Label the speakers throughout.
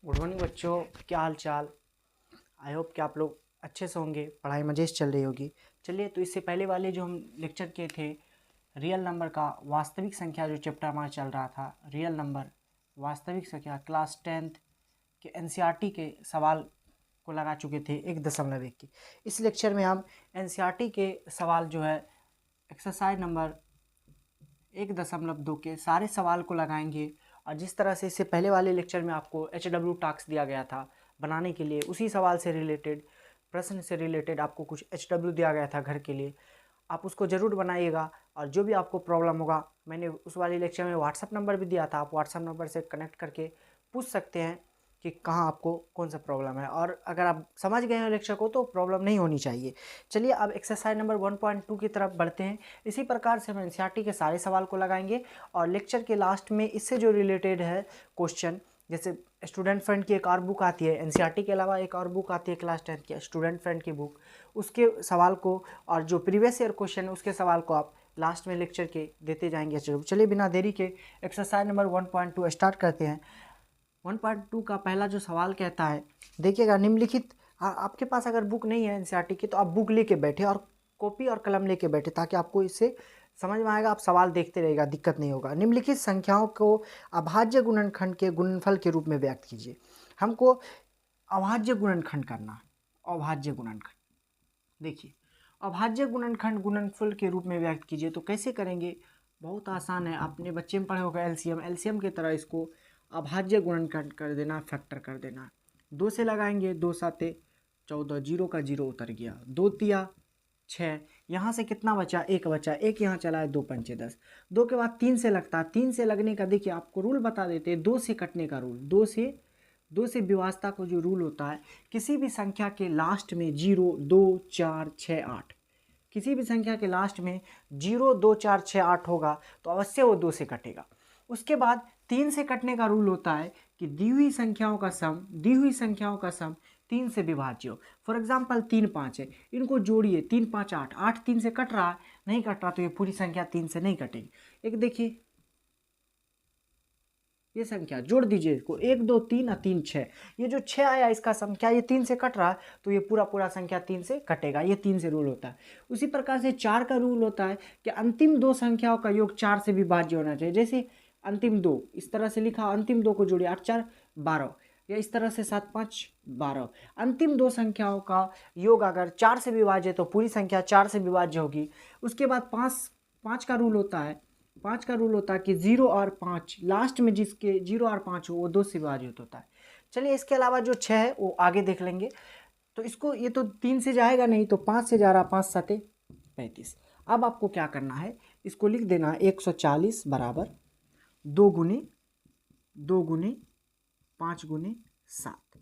Speaker 1: Good morning बच्चों, क्या हाल चाल। आई होप कि आप लोग अच्छे से होंगे, पढ़ाई मज़े से चल रही होगी। चलिए, तो इससे पहले वाले जो हम लेक्चर किए थे रियल नंबर का वास्तविक संख्या, जो चैप्टर हमारा चल रहा था रियल नंबर वास्तविक संख्या, क्लास 10th के एनसीईआरटी के सवाल को लगा चुके थे 1.1 की। इस लेक्चर में हम एनसीईआरटी के सवाल जो है एक्सरसाइज नंबर 1.2 के सारे सवाल को लगाएंगे। और जिस तरह से इससे पहले वाले लेक्चर में आपको HW टास्क दिया गया था बनाने के लिए, उसी सवाल से रिलेटेड, प्रश्न से रिलेटेड आपको कुछ HW दिया गया था घर के लिए, आप उसको ज़रूर बनाइएगा। और जो भी आपको प्रॉब्लम होगा, मैंने उस वाले लेक्चर में व्हाट्सअप नंबर भी दिया था, आप व्हाट्सअप नंबर से कनेक्ट करके पूछ सकते हैं कि कहाँ आपको कौन सा प्रॉब्लम है। और अगर आप समझ गए हैं लेक्चर को तो प्रॉब्लम नहीं होनी चाहिए। चलिए, अब एक्सरसाइज नंबर 1.2 की तरफ बढ़ते हैं। इसी प्रकार से हम एनसीईआरटी के सारे सवाल को लगाएंगे और लेक्चर के लास्ट में इससे जो रिलेटेड है क्वेश्चन, जैसे स्टूडेंट फ्रेंड की एक और बुक आती है, एनसीईआरटी के अलावा एक और बुक आती है क्लास 10 की स्टूडेंट फ्रेंड की बुक, उसके सवाल को और जो प्रीवियस ईयर क्वेश्चन है उसके सवाल को आप लास्ट में लेक्चर के देते जाएंगे। चलिए, बिना देरी के एक्सरसाइज नंबर 1.2 स्टार्ट करते हैं। 1.2 का पहला जो सवाल कहता है, देखिएगा, निम्नलिखित, आपके पास अगर बुक नहीं है एनसीईआरटी की तो आप बुक लेके बैठे और कॉपी और कलम लेके बैठे, ताकि आपको इससे समझ में आएगा, आप सवाल देखते रहिएगा, दिक्कत नहीं होगा। निम्नलिखित संख्याओं को अभाज्य गुणनखंड के गुणनफल के रूप में व्यक्त कीजिए। हमको अभाज्य गुणनखंड करना है, अभाज्य गुणनखंड। देखिए, अभाज्य गुणनखंड गुणनफल के रूप में व्यक्त कीजिए, तो कैसे करेंगे? बहुत आसान है, आपने बच्चे में पढ़े होगा एलसीएम की तरह इसको अभाज्य गुणनखंड कर देना, फैक्टर कर देना। 2 से लगाएंगे, 2 साते 14, 0 का 0 उतर गया, 2 तिया 6, यहाँ से कितना बचा? 1 बचा, 1 यहाँ चला है, 2 पंचे 10। 2 के बाद 3 से लगता है, 3 से लगने का देखिए आपको रूल बता देते हैं, 2 से कटने का रूल, 2 से विभाज्यता को जो रूल होता है, किसी भी संख्या के लास्ट में 0, 2, 4, 6, 8, किसी भी संख्या के लास्ट में 0, 2, 4, 6, 8 होगा तो अवश्य वो 2 से कटेगा। उसके बाद 3 से कटने का रूल होता है कि दी हुई संख्याओं का सम 3 से विभाज्य हो। फॉर एग्जाम्पल 3, 5 है, इनको जोड़िए, 3, 5, 8, 8 3 से कट रहा है, नहीं कट रहा तो ये पूरी संख्या 3 से नहीं कटेगी। एक देखिए, ये संख्या जोड़ दीजिए इसको, 1, 2, 3 और 3, 6, ये जो 6 आया इसका सम क्या ये 3 से कट रहा है, तो ये पूरा संख्या 3 से कटेगा। ये 3 से रूल होता है। उसी प्रकार से 4 का रूल होता है कि अंतिम 2 संख्याओं का योग 4 से विभाज्य होना चाहिए। जैसे अंतिम 2 इस तरह से लिखा, अंतिम 2 को जोड़िए, 8, 4, 12, या इस तरह से 7, 5, 12। अंतिम 2 संख्याओं का योग अगर 4 से विभाज्य तो पूरी संख्या 4 से विभाज्य होगी। उसके बाद 5 का रूल होता है, 5 का रूल होता है कि 0 और 5, लास्ट में जिसके 0 और 5 हो वो 2 से विभाजित होता है। चलिए, इसके अलावा जो 6 है वो आगे देख लेंगे। तो इसको, ये तो 3 से जाएगा नहीं, तो 5 से जा रहा, 5 7 35। अब आपको क्या करना है, इसको लिख देना 140 बराबर 2 गुने 5 गुने 7।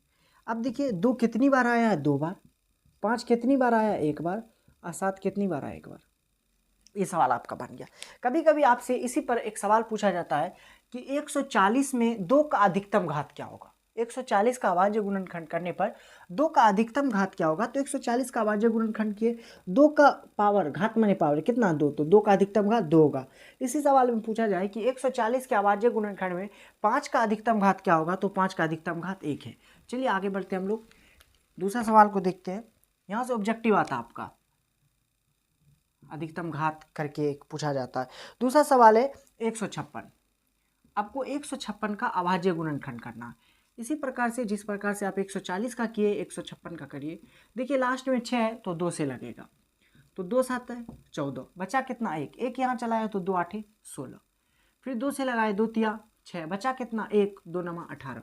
Speaker 1: अब देखिए, 2 कितनी बार आया है? 2 बार। 5 कितनी बार आया? 1 बार। और 7 कितनी बार आया? 1 बार। ये सवाल आपका बन गया। कभी कभी आपसे इसी पर एक सवाल पूछा जाता है कि 140 में 2 का अधिकतम घात क्या होगा। 140 का अभाज्य गुणनखंड करने पर 2 का अधिकतम घात क्या होगा? तो 140 का अभाज्य गुणनखंड किए, 2 का पावर, घात माने पावर कितना? 2, तो 2 का अधिकतम घात 2 होगा। इसी सवाल में पूछा जाए कि 140 के अभाज्य गुणनखंड में 5 का अधिकतम घात क्या होगा, तो 5 का अधिकतम घात 1 है। चलिए आगे बढ़ते हैं, हम लोग दूसरा सवाल को देखते हैं। यहाँ से ऑब्जेक्टिव आता है आपका, अधिकतम घात करके पूछा जाता है। दूसरा सवाल है 156। आपको 156 का अभाज्य गुणनखंड करना है। इसी प्रकार से, जिस प्रकार से आप 140 का किए, 156 का करिए। देखिए, लास्ट में 6 है तो 2 से लगेगा, तो 2 7 है 14, बचा कितना? 1, 1 यहाँ चला है तो 2 8 16, फिर 2 से लगाए, 2 तिया 6, बचा कितना? 1, 2 9 18।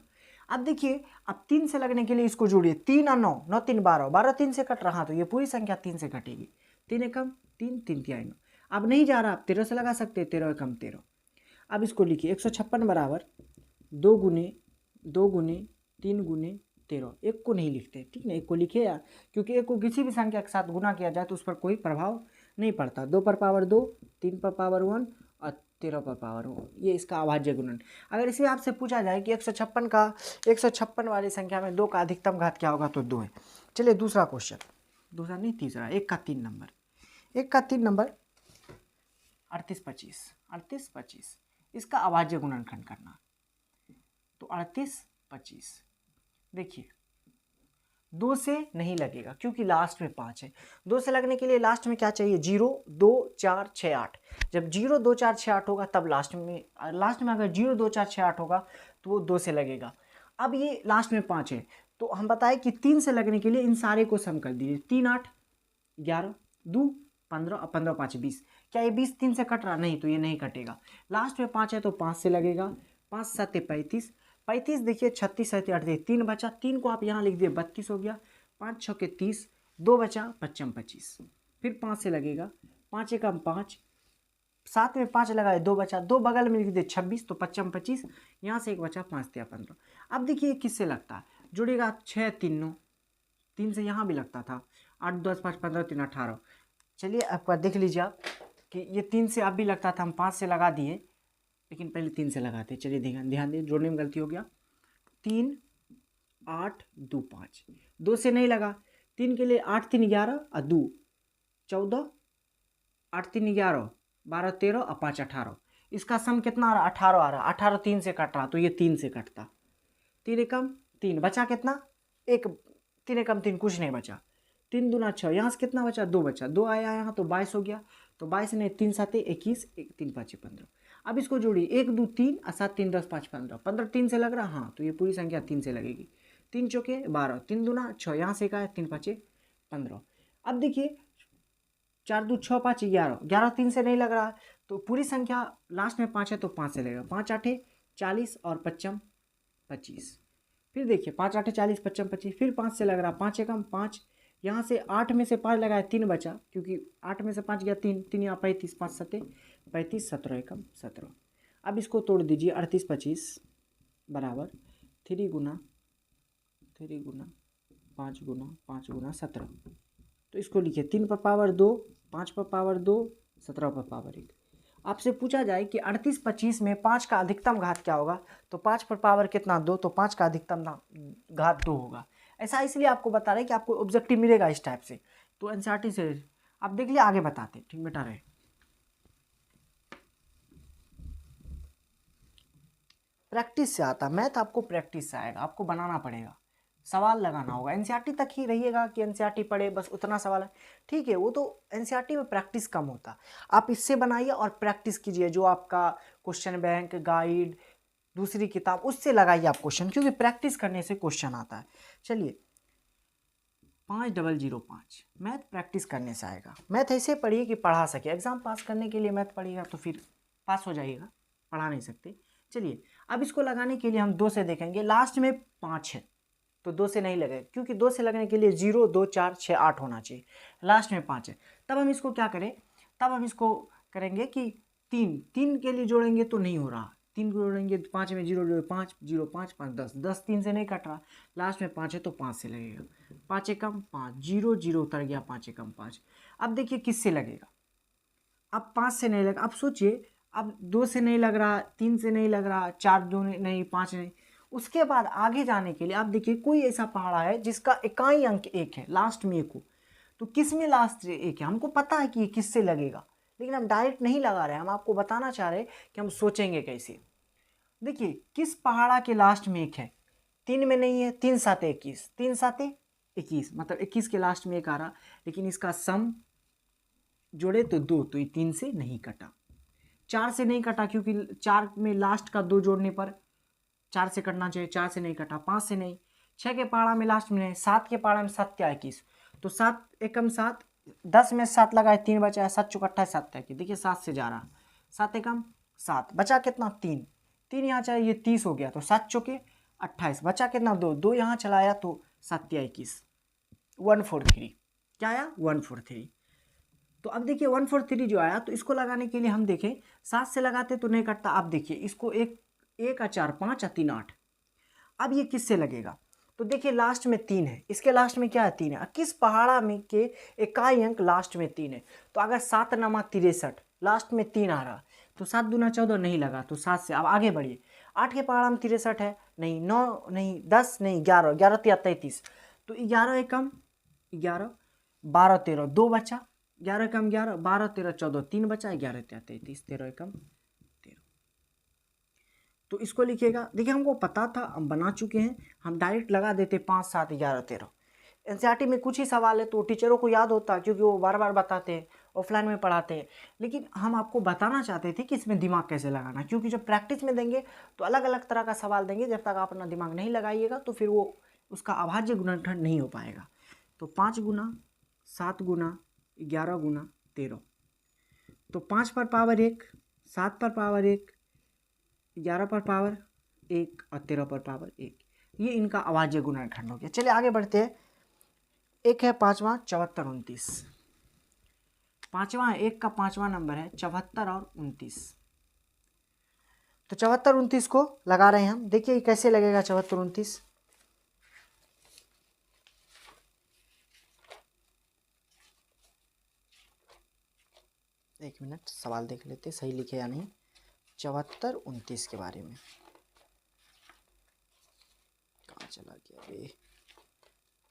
Speaker 1: अब देखिए, अब 3 से लगने के लिए इसको जोड़िए, 3 और 9, 9 3 12, 12 3 से कट रहा तो ये पूरी संख्या 3 से कटेगी। 3 एकम 3, 3 तिया 9। अब नहीं जा रहा, आप 13 से लगा सकते हैं, 13 एकम 13। अब इसको लिखिए, 156 बराबर 2 गुने 3 गुने 13। एक को नहीं लिखते, ठीक ना, एक को लिखिए यार, क्योंकि एक को किसी भी संख्या के साथ गुना किया जाए तो उस पर कोई प्रभाव नहीं पड़ता। 2 पर पावर 2, 3 पर पावर 1 और 13 पर पावर 1, ये इसका अभाज्य गुणन। अगर इसे आपसे पूछा जाए कि 156 वाली संख्या में 2 का अधिकतम घात क्या होगा, तो 2 है। चलिए दूसरा क्वेश्चन, दूसरा नहीं तीसरा, 1 का 3 नंबर 38 25, इसका अभाज्य गुणनखंड करना। तो 38 25 देखिए 2 से नहीं लगेगा क्योंकि लास्ट में 5 है। 2 से लगने के लिए लास्ट में क्या चाहिए? 0 2 4 6 8। जब 0 2 4 6 8 होगा तब लास्ट में अगर 0 2 4 6 8 होगा तो वो 2 से लगेगा। अब ये लास्ट में 5 है तो हम बताएं कि 3 से लगने के लिए इन सारे को सम कर दीजिए। 3 8 11 2 15 और 15 5 20। क्या ये 20 3 से कट रहा? नहीं, तो ये नहीं कटेगा। लास्ट में 5 है तो 5 से लगेगा। 5 7 35। 35 देखिए 36 7 38 3 बचा, 3 को आप यहाँ लिख दिए 32 हो गया। 5 6 के 30, 2 बचा 55 25। फिर 5 से लगेगा। 5 एकम 5, 7 में 5 लगाए 2 बचा, 2 बगल में लिख दिए 26 तो 55 25। यहाँ से एक बचा 5 दिया 15। अब देखिए किससे लगता है? जुड़ेगा 6 3 9, 3 से यहाँ भी लगता था। 8 10 5 15 3 18। चलिए आपका देख लीजिए आप कि ये 3 से अब भी लगता था, हम 5 से लगा दिए, लेकिन पहले 3 से लगाते। चलिए ध्यान दें, जोड़ने में गलती हो गया। 3 8 2 5। 2 से नहीं लगा। 3 के लिए 8 3 11 और 2 14, 8 3 11 12 13 और 5 18। इसका सम कितना आ रहा? 18 आ रहा। 18 3 से कट रहा तो ये 3 से कटता। 3 एकम 3 बचा कितना? एक। 3 एकम 3 कुछ नहीं बचा। 3 दूना 6, यहाँ से कितना बचा? 2 बचा। 2 आया यहाँ तो 22 हो गया। तो 22 नहीं 3 7 21, 3 5 15। अब इसको जोड़िए 1 2 3 और 7 3 10 5 15। 15 3 से लग रहा, हाँ, तो ये पूरी संख्या 3 से लगेगी। 3 चौके 12, 3 दूना 6, यहाँ से 1 आया 3 5 15। अब देखिए 4 2 6 5 11, 11 3 से नहीं लग रहा तो पूरी संख्या लास्ट में 5 है तो 5 से लगेगा। 5 8 40 और 55 25। फिर देखिए 5 8 40 55 25। फिर 5 से लग रहा, 5 एकम 5, यहाँ से 8 में से 5 लगाया 3 बचा, क्योंकि 8 में से 5 गया 3, 3 यहाँ 35, 5 7 35, 17 एकम 17। अब इसको तोड़ दीजिए। 38 25 बराबर 3 गुना 5 गुना 5 गुना 17। तो इसको लिखिए 3 पर पावर 2, 5 पर पावर 2, 17 पर पावर 1। आपसे पूछा जाए कि 38 25 में 5 का अधिकतम घात क्या होगा, तो 5 पर पावर कितना? 2, तो 5 का अधिकतम घात 2 होगा। ऐसा इसलिए आपको बता रहे हैं कि आपको ऑब्जेक्टिव मिलेगा इस टाइप से। तो एनसीईआरटी से आप देख लिया, आगे बताते। ठीक बेटा रहे, प्रैक्टिस से आता मैथ, आपको प्रैक्टिस से आएगा, आपको बनाना पड़ेगा, सवाल लगाना होगा। एनसीईआरटी तक ही रहिएगा कि एनसीईआरटी पढ़े बस उतना सवाल है, ठीक है, वो तो एनसीईआरटी में प्रैक्टिस कम होता। आप इससे बनाइए और प्रैक्टिस कीजिए, जो आपका क्वेश्चन बैंक गाइड दूसरी किताब उससे लगाइए आप क्वेश्चन, क्योंकि प्रैक्टिस करने से क्वेश्चन आता है। चलिए 5005 मैथ प्रैक्टिस करने से आएगा। मैथ ऐसे पढ़िए कि पढ़ा सके, एग्जाम पास करने के लिए मैथ पढ़िएगा तो फिर पास हो जाइएगा, पढ़ा नहीं सकते। चलिए अब इसको लगाने के लिए हम 2 से देखेंगे। लास्ट में 5 है तो 2 से नहीं लगेगा, क्योंकि 2 से लगने के लिए 0 2 4 6 8 होना चाहिए। लास्ट में 5 है, तब हम इसको क्या करें? तब हम इसको करेंगे कि 3 के लिए जोड़ेंगे तो नहीं हो रहा। 3 को जोड़ेंगे 5 में 0 0 5 0 5 5 10, 10 3 से नहीं कट रहा। लास्ट में 5 है तो 5 से लगेगा। 5 एकम 5, 0 0 उतर गया, 5 एकम 5। अब देखिए किससे लगेगा? अब 5 से नहीं लगा। अब सोचिए, अब 2 से नहीं लग रहा, 3 से नहीं लग रहा, 4 2 नहीं 5 नहीं। उसके बाद आगे जाने के लिए आप देखिए कोई ऐसा पहाड़ा है जिसका इकाई अंक 1 है, लास्ट में 1 हो, तो किस में लास्ट 1 है? हमको पता है कि ये किससे लगेगा, लेकिन हम डायरेक्ट नहीं लगा रहे हैं, हम आपको बताना चाह रहे हैं कि हम सोचेंगे कैसे। देखिए किस पहाड़ा के लास्ट में 1 है? 3 में नहीं है। 3 7 21, 3 7 21, मतलब 21 के लास्ट में 1 आ रहा, लेकिन इसका सम जोड़े तो 2, तो ये 3 से नहीं कटा। 4 से नहीं कटा क्योंकि 4 में लास्ट का 2 जोड़ने पर 4 से कटना चाहिए, 4 से नहीं कटा। 5 से नहीं। 6 के पहाड़ा में लास्ट में नहीं। 7 के पहाड़ा में 7 क्या 21, तो 7 एकम 7, 10 में 7 लगाए 3 बचा है, 7 चौक 28 7 क्या की, देखिए 7 से जा रहा। 7 एकम 7 बचा कितना? 3, 3 यहाँ चाहिए, ये 30 हो गया, तो 7 चौके 28 बचा कितना? 2, 2 यहाँ चलाया तो 7 21, 143 क्या आया? 143। तो अब देखिए 143 जो आया, तो इसको लगाने के लिए हम देखें 7 से लगाते तो नहीं कटता। अब देखिए इसको 1 और 4 5 और 3 8। अब ये किससे लगेगा? तो देखिए लास्ट में 3 है, इसके लास्ट में क्या है? 3 है। किस पहाड़ा में के इकाई अंक लास्ट में 3 है? तो अगर 7 नमा 63 लास्ट में 3 आ रहा, तो 7 दूना 14 नहीं लगा, तो 7 से अब आगे बढ़िए। 8 के पहाड़ा में 63 है नहीं, 9 नहीं, 10 नहीं, 11, 11 33, तो 11 एकम 11, 12 13 2 बचा, 11 एकम 11, 12 13 14 3 बचा, 11 33 13 एकम 13। तो इसको लिखिएगा। देखिए हमको पता था, हम बना चुके हैं, हम डायरेक्ट लगा देते 5, 7, 11, 13। एनसीईआरटी में कुछ ही सवाल है तो टीचरों को याद होता क्योंकि वो बार बार बताते हैं, ऑफलाइन में पढ़ाते हैं। लेकिन हम आपको बताना चाहते थे कि इसमें दिमाग कैसे लगाना, क्योंकि जब प्रैक्टिस में देंगे तो अलग अलग तरह का सवाल देंगे, जब तक आप अपना दिमाग नहीं लगाइएगा तो फिर वो उसका अभाज्य गुणनखंड नहीं हो पाएगा। तो 5 गुना 7 गुना 11 गुना 13, तो 5 पर पावर 1, 7 पर पावर 1, 11 पर पावर 1 और 13 पर पावर 1, ये इनका अभाज्य गुणनखंड हो गया। चलिए आगे बढ़ते हैं। एक है पाँचवा 74, 29। पाँचवा है, एक का पाँचवा नंबर है 74 और 29। तो 74, 29 को लगा रहे हैं हम। देखिए कैसे लगेगा 74, 29। एक मिनट सवाल देख लेते सही लिखे या नहीं। 74, 29 के बारे में कहाँ चला गया बे?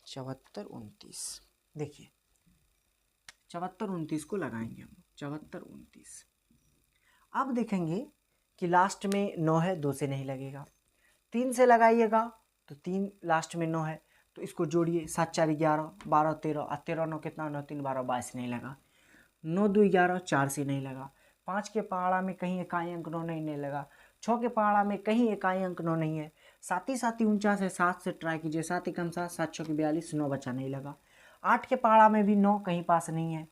Speaker 1: 74, 29। देखिए 74, 29 को लगाएंगे हम। 74, 29। अब देखेंगे कि लास्ट में 9 है, 2 से नहीं लगेगा। 3 से लगाइएगा तो 3 लास्ट में 9 है, तो इसको जोड़िए। 7, 4, 11, 12, 13 और 13, 9 कितना? 9, 3, 12, 22 नहीं लगा। 9, 2, 11, 4 से नहीं लगा। 5 के पहाड़ा में कहीं इकाई अंक 9 नहीं लगा। 6 के पहाड़ा में कहीं इकाई अंक 9 नहीं है। 7 ही 7 ही 49 है, 7 से ट्राई कीजिए। 7 एकम 7, 7 6 42, 9 बचा नहीं लगा। 8 के पहाड़ा में भी 9 कहीं पास नहीं है।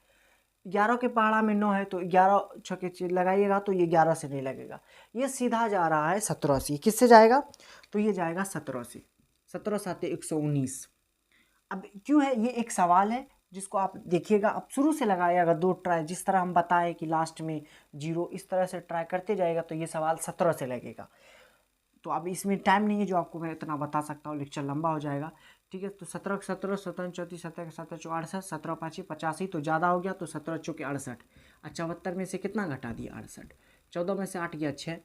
Speaker 1: 11 के पहाड़ा में 9 है, तो 11 छक्के लगाइएगा तो ये 11 से नहीं लगेगा। ये सीधा जा रहा है 17 से। किससे जाएगा? तो ये जाएगा 17 से। 17 7 119। अब क्यों है? ये एक सवाल है जिसको आप देखिएगा, आप शुरू से लगाइएगा 2 ट्राई, जिस तरह हम बताए कि लास्ट में 0, इस तरह से ट्राई करते जाएगा तो ये सवाल 17 से लगेगा। तो अब इसमें टाइम नहीं है जो आपको मैं इतना बता सकता हूँ, लेक्चर लंबा हो जाएगा। ठीक है, तो 17 17, 17 34, 17 17 68, 17 5 85, तो ज़्यादा हो गया तो 17 चौके 68। 74 में से कितना घटा दिया? 68। 14 में से 8 गया 6,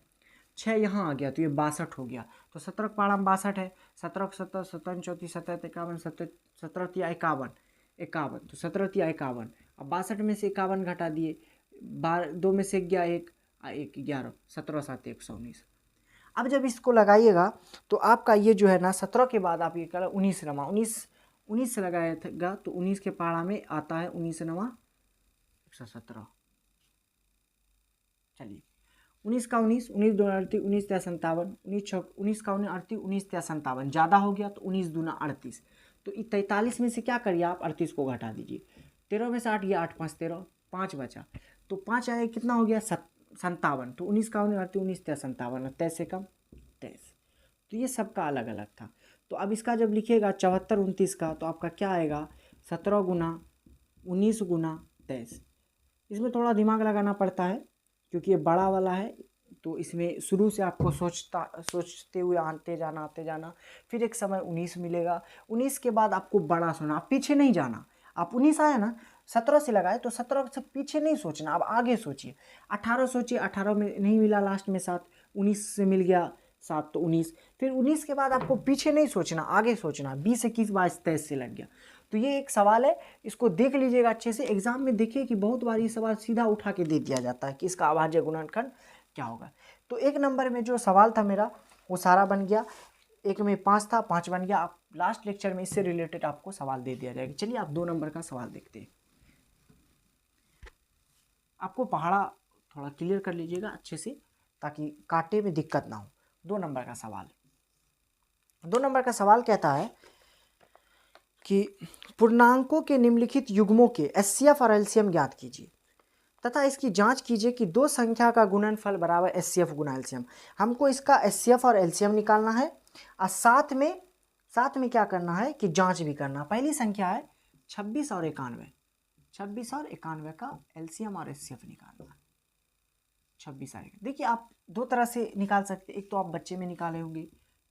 Speaker 1: 6 यहाँ आ गया तो ये 62 हो गया। तो 17 का पहाड़ा में 62 है। 17 17, 17 34, 17 51, 17 तिया 51, 51, तो 17 तिया 51। अब 62 में से 51 घटा दिए, 2 में से गया 1, 1 11, 17 7 119। अब जब इसको लगाइएगा तो आपका ये जो है ना 17 के बाद आप ये करें 19 नमा 19 से लगाएगा तो 19 के पहाड़ा में आता है 19 नमा 117। चलिए 19 का 19, 19 2 38, 19 3 57, 19 का 19 38, 19 3 57, ज़्यादा हो गया तो 19 दूना 38। तो 43 में से क्या करिए आप? 38 को घटा दीजिए। 13 में से 8 गया 8 5 13, 5 बचा, तो 5 आया कितना हो गया? 57। तो 19 का 19 38, 19 3 57, 23 से कम 23। तो ये सबका अलग अलग था। तो अब इसका जब लिखिएगा 74 29 का, तो आपका क्या आएगा? 17 गुना 19 गुना 23। इसमें थोड़ा दिमाग लगाना पड़ता है क्योंकि ये बड़ा वाला है, तो इसमें शुरू से आपको सोचते हुए आते जाना, फिर एक समय 19 मिलेगा। 19 के बाद आपको बड़ा सोचना, आप पीछे नहीं जाना। आप 19 आया ना, 17 से लगाए तो 17 से पीछे नहीं सोचना, अब आगे सोचिए। 18 सोचिए, 18 में नहीं मिला, लास्ट में 7, 19 से मिल गया 7, तो 19। फिर 19 के बाद आपको पीछे नहीं सोचना, आगे सोचना। 20 21 22 23 से लग गया। तो ये एक सवाल है, इसको देख लीजिएगा अच्छे से। एग्जाम में देखिए कि बहुत बार ये सवाल सीधा उठा के दे दिया जाता है कि इसका अभाज्य गुणनखंड क्या होगा। तो 1 नंबर में जो सवाल था मेरा वो सारा बन गया। 1 में 5 था, 5 बन गया। आप लास्ट लेक्चर में इससे रिलेटेड आपको सवाल दे दिया जाएगा। चलिए आप 2 नंबर का सवाल देखते हैं। आपको पहाड़ा थोड़ा क्लियर कर लीजिएगा अच्छे से ताकि काटे में दिक्कत ना हो। 2 नंबर का सवाल, 2 नंबर का सवाल कहता है कि पूर्णांकों के निम्नलिखित युग्मों के एचसीएफ और एलसीएम ज्ञात कीजिए तथा इसकी जांच कीजिए कि 2 संख्या का गुणनफल बराबर एचसीएफ गुना एलसीएम। हमको इसका एचसीएफ और एलसीएम निकालना है और साथ में क्या करना है कि जांच भी करना। पहली संख्या है 26 और 91, 26 और 91 का एलसीएम और एचसीएफ निकालना है। 26 आएगा। देखिए आप 2 तरह से निकाल सकते, एक तो आप बच्चे में निकाले होंगे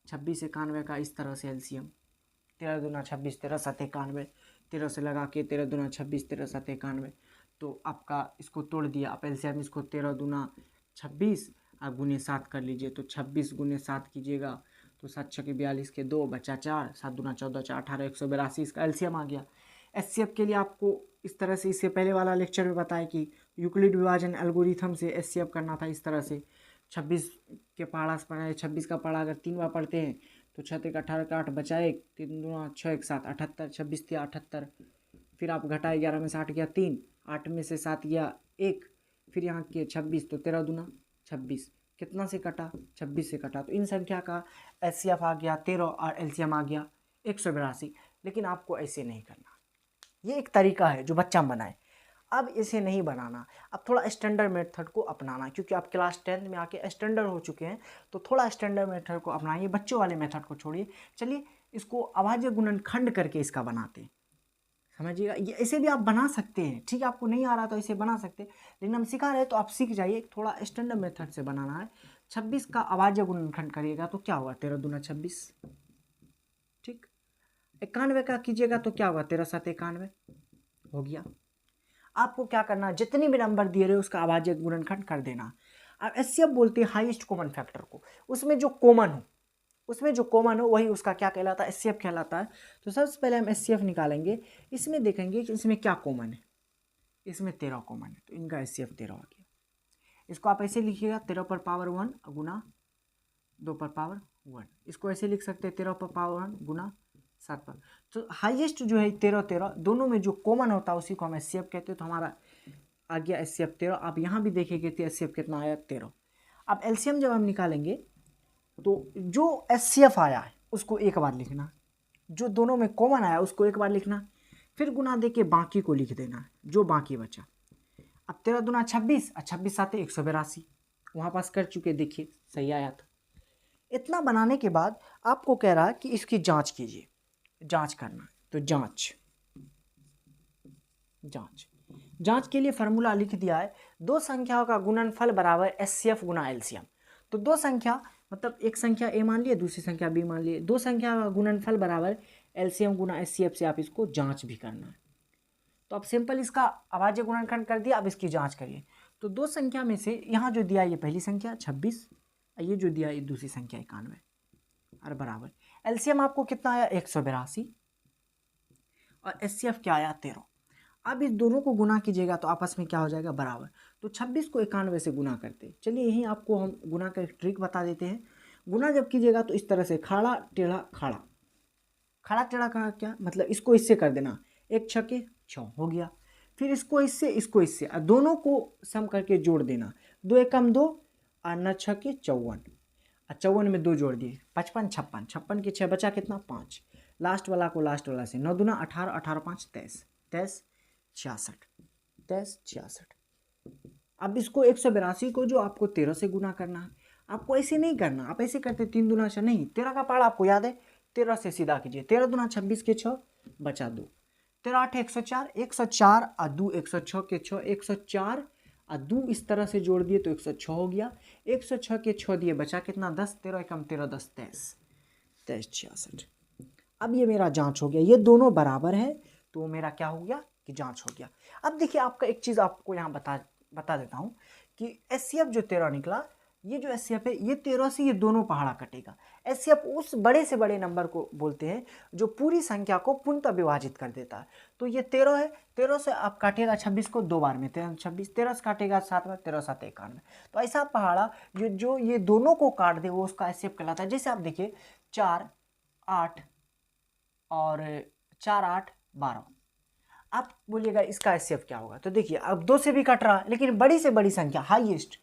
Speaker 1: 26 91 का इस तरह से एलसीएम, 13 दूना 26, 13 7 91, 13 से लगा के 13 दूना 26, 13 7 91, तो आपका इसको तोड़ दिया आप एलसीएम। इसको 13 दूना 26 आप गुने 7 कर लीजिए, तो 26 गुने 7 कीजिएगा तो 7 6 42 के 2 बचा 4, 7 दूना 14 4 18 182, इसका एलसीएम आ गया। एचसीएफ के लिए आपको इस तरह से, इससे पहले वाला लेक्चर में बताया कि यूक्लिड विभाजन एल्गोरिथम से एचसीएफ करना था इस तरह से। 26 के पहाड़ा से पढ़ा है, 26 का पहाड़ा अगर 3 बार पढ़ते हैं तो 6 3 18 का 8 बचा 1, 3 दूना 6 1 7 78, 26 थी 78, फिर आप घटाए 11 में से 8 गया 3, 8 में से 7 गया 1, फिर यहाँ किए 26 तो 13 दूना 26, कितना से कटा 26 से कटा। तो इन संख्या का एचसीएफ आ गया 13 और एलसीएम आ गया 182। लेकिन आपको ऐसे नहीं करना, ये एक तरीका है जो बच्चा बनाए। अब इसे नहीं बनाना, अब थोड़ा स्टैंडर्ड मेथड को अपनाना, क्योंकि आप क्लास 10th में आके स्टैंडर्ड हो चुके हैं, तो थोड़ा स्टैंडर्ड मेथड को अपनाइए, बच्चों वाले मेथड को छोड़िए। चलिए इसको अभाज्य गुणनखंड करके इसका बनाते हैं, समझिएगा। ये ऐसे भी आप बना सकते हैं, ठीक है, आपको नहीं आ रहा तो ऐसे बना सकते हैं, लेकिन हम सिखा रहे हैं तो आप सीख जाइए, थोड़ा स्टैंडर्ड मेथड से बनाना है। 26 का अभाज्य गुणनखंड करिएगा तो क्या होगा 13 दूना 26, ठीक। 91 का कीजिएगा तो क्या होगा 13 7 91 हो गया। आपको क्या करना, जितने भी नंबर दिए रहे उसका अभाज्य गुणनखंड कर देना। अब एचसीएफ बोलते हैं हाईएस्ट कॉमन फैक्टर को, उसमें जो कॉमन हो वही उसका क्या कहलाता है, एचसीएफ कहलाता है। तो सबसे पहले हम एचसीएफ निकालेंगे, इसमें देखेंगे कि इसमें क्या कॉमन है, इसमें 13 कॉमन है, तो इनका एचसीएफ 13 आ गया। इसको आप ऐसे लिखिएगा 13 पर पावर 1 गुना 2 पर पावर 1, इसको ऐसे लिख सकते हैं 13 पर पावर 1 गुना 7 पर। तो हाईएस्ट जो है 13 दोनों में जो कॉमन होता है उसी को हम एचसीएफ कहते हैं। तो हमारा आ गया एचसीएफ 13। आप यहाँ भी देखेंगे तो एचसीएफ कितना आया 13। अब एलसीएम जब हम निकालेंगे तो जो एचसीएफ आया है उसको एक बार लिखना, जो दोनों में कॉमन आया उसको एक बार लिखना, फिर गुना दे के बाकी को लिख देना जो बाकी बचा। अब 13 दूना 26 और 26 साथ 182, वहाँ पास कर चुके, देखिए सही आया था। इतना बनाने के बाद आपको कह रहा है कि इसकी जांच कीजिए, जांच करना, तो जांच के लिए फार्मूला लिख दिया है, दो संख्याओं का गुणनफल बराबर एचसीएफ गुना एलसीएम। तो दो संख्या मतलब एक संख्या ए मान लिए दूसरी संख्या बी मान लिए, दो संख्या का गुणनफल बराबर एलसीएम गुना एचसीएफ से आप इसको जांच भी करना है। तो आप सिंपल इसका अभाज्य गुणनखंड कर दिया, अब इसकी जांच करिए। तो दो संख्या में से यहाँ जो दिया ये पहली संख्या 26, ये जो दिया ये दूसरी संख्या 91 और बराबर एलसीएम आपको कितना आया 182 और एचसीएफ क्या आया 13। अब इस दोनों को गुना कीजिएगा तो आपस में क्या हो जाएगा बराबर। तो 26 को 91 से गुना करते, चलिए यही आपको हम गुना का एक ट्रिक बता देते हैं। गुना जब कीजिएगा तो इस तरह से खाड़ा टेढ़ा खाड़ा, खड़ा टेढ़ा का क्या मतलब, इसको इससे कर देना, 1 6 6 हो गया, फिर इसको इससे और दोनों को सम करके जोड़ देना, 2 एकम 2 और 9 6 54 और 54 में 2 जोड़ दिए 55 56, 56 के 6 बचा कितना 5, लास्ट वाला को लास्ट वाला से 9 दूना 18 18 5 23 23 66 23 66। अब इसको 182 को जो आपको 13 से गुना करना है, आपको ऐसे नहीं करना, आप ऐसे करते 3 दूना 6 नहीं, 13 का पहाड़ा आपको याद है, 13 से सीधा कीजिए, 13 दूना 26 के 6 बचा 2, 13 8 104 104 और 2 106 के 6 104 और 2 इस तरह से जोड़ दिए तो 106 हो गया, 106 के 6 दिए बचा कितना 10, 13 एकम 13 10 23 23 66। अब ये मेरा जांच हो गया, ये दोनों बराबर है तो मेरा क्या हो गया कि जांच हो गया। अब देखिए आपका एक चीज़ आपको यहाँ बता देता हूँ कि एचसीएफ जो 13 निकला, ये जो एचसीएफ है ये 13 से ये दोनों पहाड़ा कटेगा। एचसीएफ उस बड़े से बड़े नंबर को बोलते हैं जो पूरी संख्या को पूर्णतः विभाजित कर देता है। तो ये 13 है, 13 से आप काटिएगा 26 को 2 बार में, 13 26, 13 से काटेगा 7 बार, 13 7 91। तो ऐसा पहाड़ा जो ये दोनों को काट दे वो उसका एचसीएफ कहलाता है। जैसे आप देखिए 4 8 और 4 8 12, आप बोलिएगा इसका एचसीएफ क्या होगा, तो देखिए अब 2 से भी कट रहा लेकिन बड़ी से बड़ी संख्या हाईएस्ट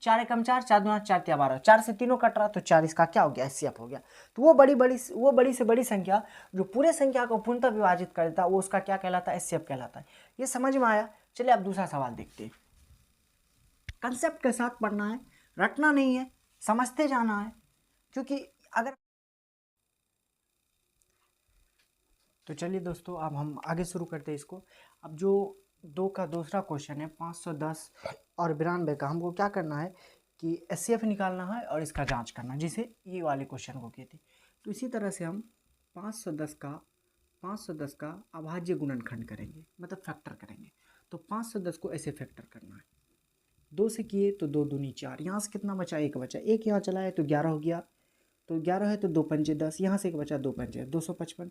Speaker 1: 4 एकम 4 4 दूना 4 3 12, 4 से तीनों कट रहा तो 4 इसका क्या हो गया एचसीएफ हो गया। तो वो बड़ी से बड़ी संख्या जो पूरे संख्या को पूर्णतः विभाजित कर देता है वो उसका क्या कहलाता है एचसीएफ कहलाता है। ये समझ में आया। चलिए अब दूसरा सवाल देखते हैं। कंसेप्ट के साथ पढ़ना है, रटना नहीं है, समझते जाना है, क्योंकि अगर तो चलिए दोस्तों अब हम आगे शुरू करते हैं इसको। अब जो 2 का दूसरा क्वेश्चन है 510 और 92 का, हमको क्या करना है कि एचसीएफ निकालना है और इसका जांच करना है, जिसे ये वाले क्वेश्चन को किए थे। तो इसी तरह से हम 510 का अभाज्य गुणनखंड करेंगे, मतलब फैक्टर करेंगे। तो 510 को ऐसे फैक्टर करना है, 2 से किए तो 2 दूनी 4, यहाँ से कितना बचा 1 बचा, 1 यहाँ चला है तो 11 हो गया, तो 11 है तो 2 पंजे 10, यहाँ से 1 बचा 2 पंजे 255,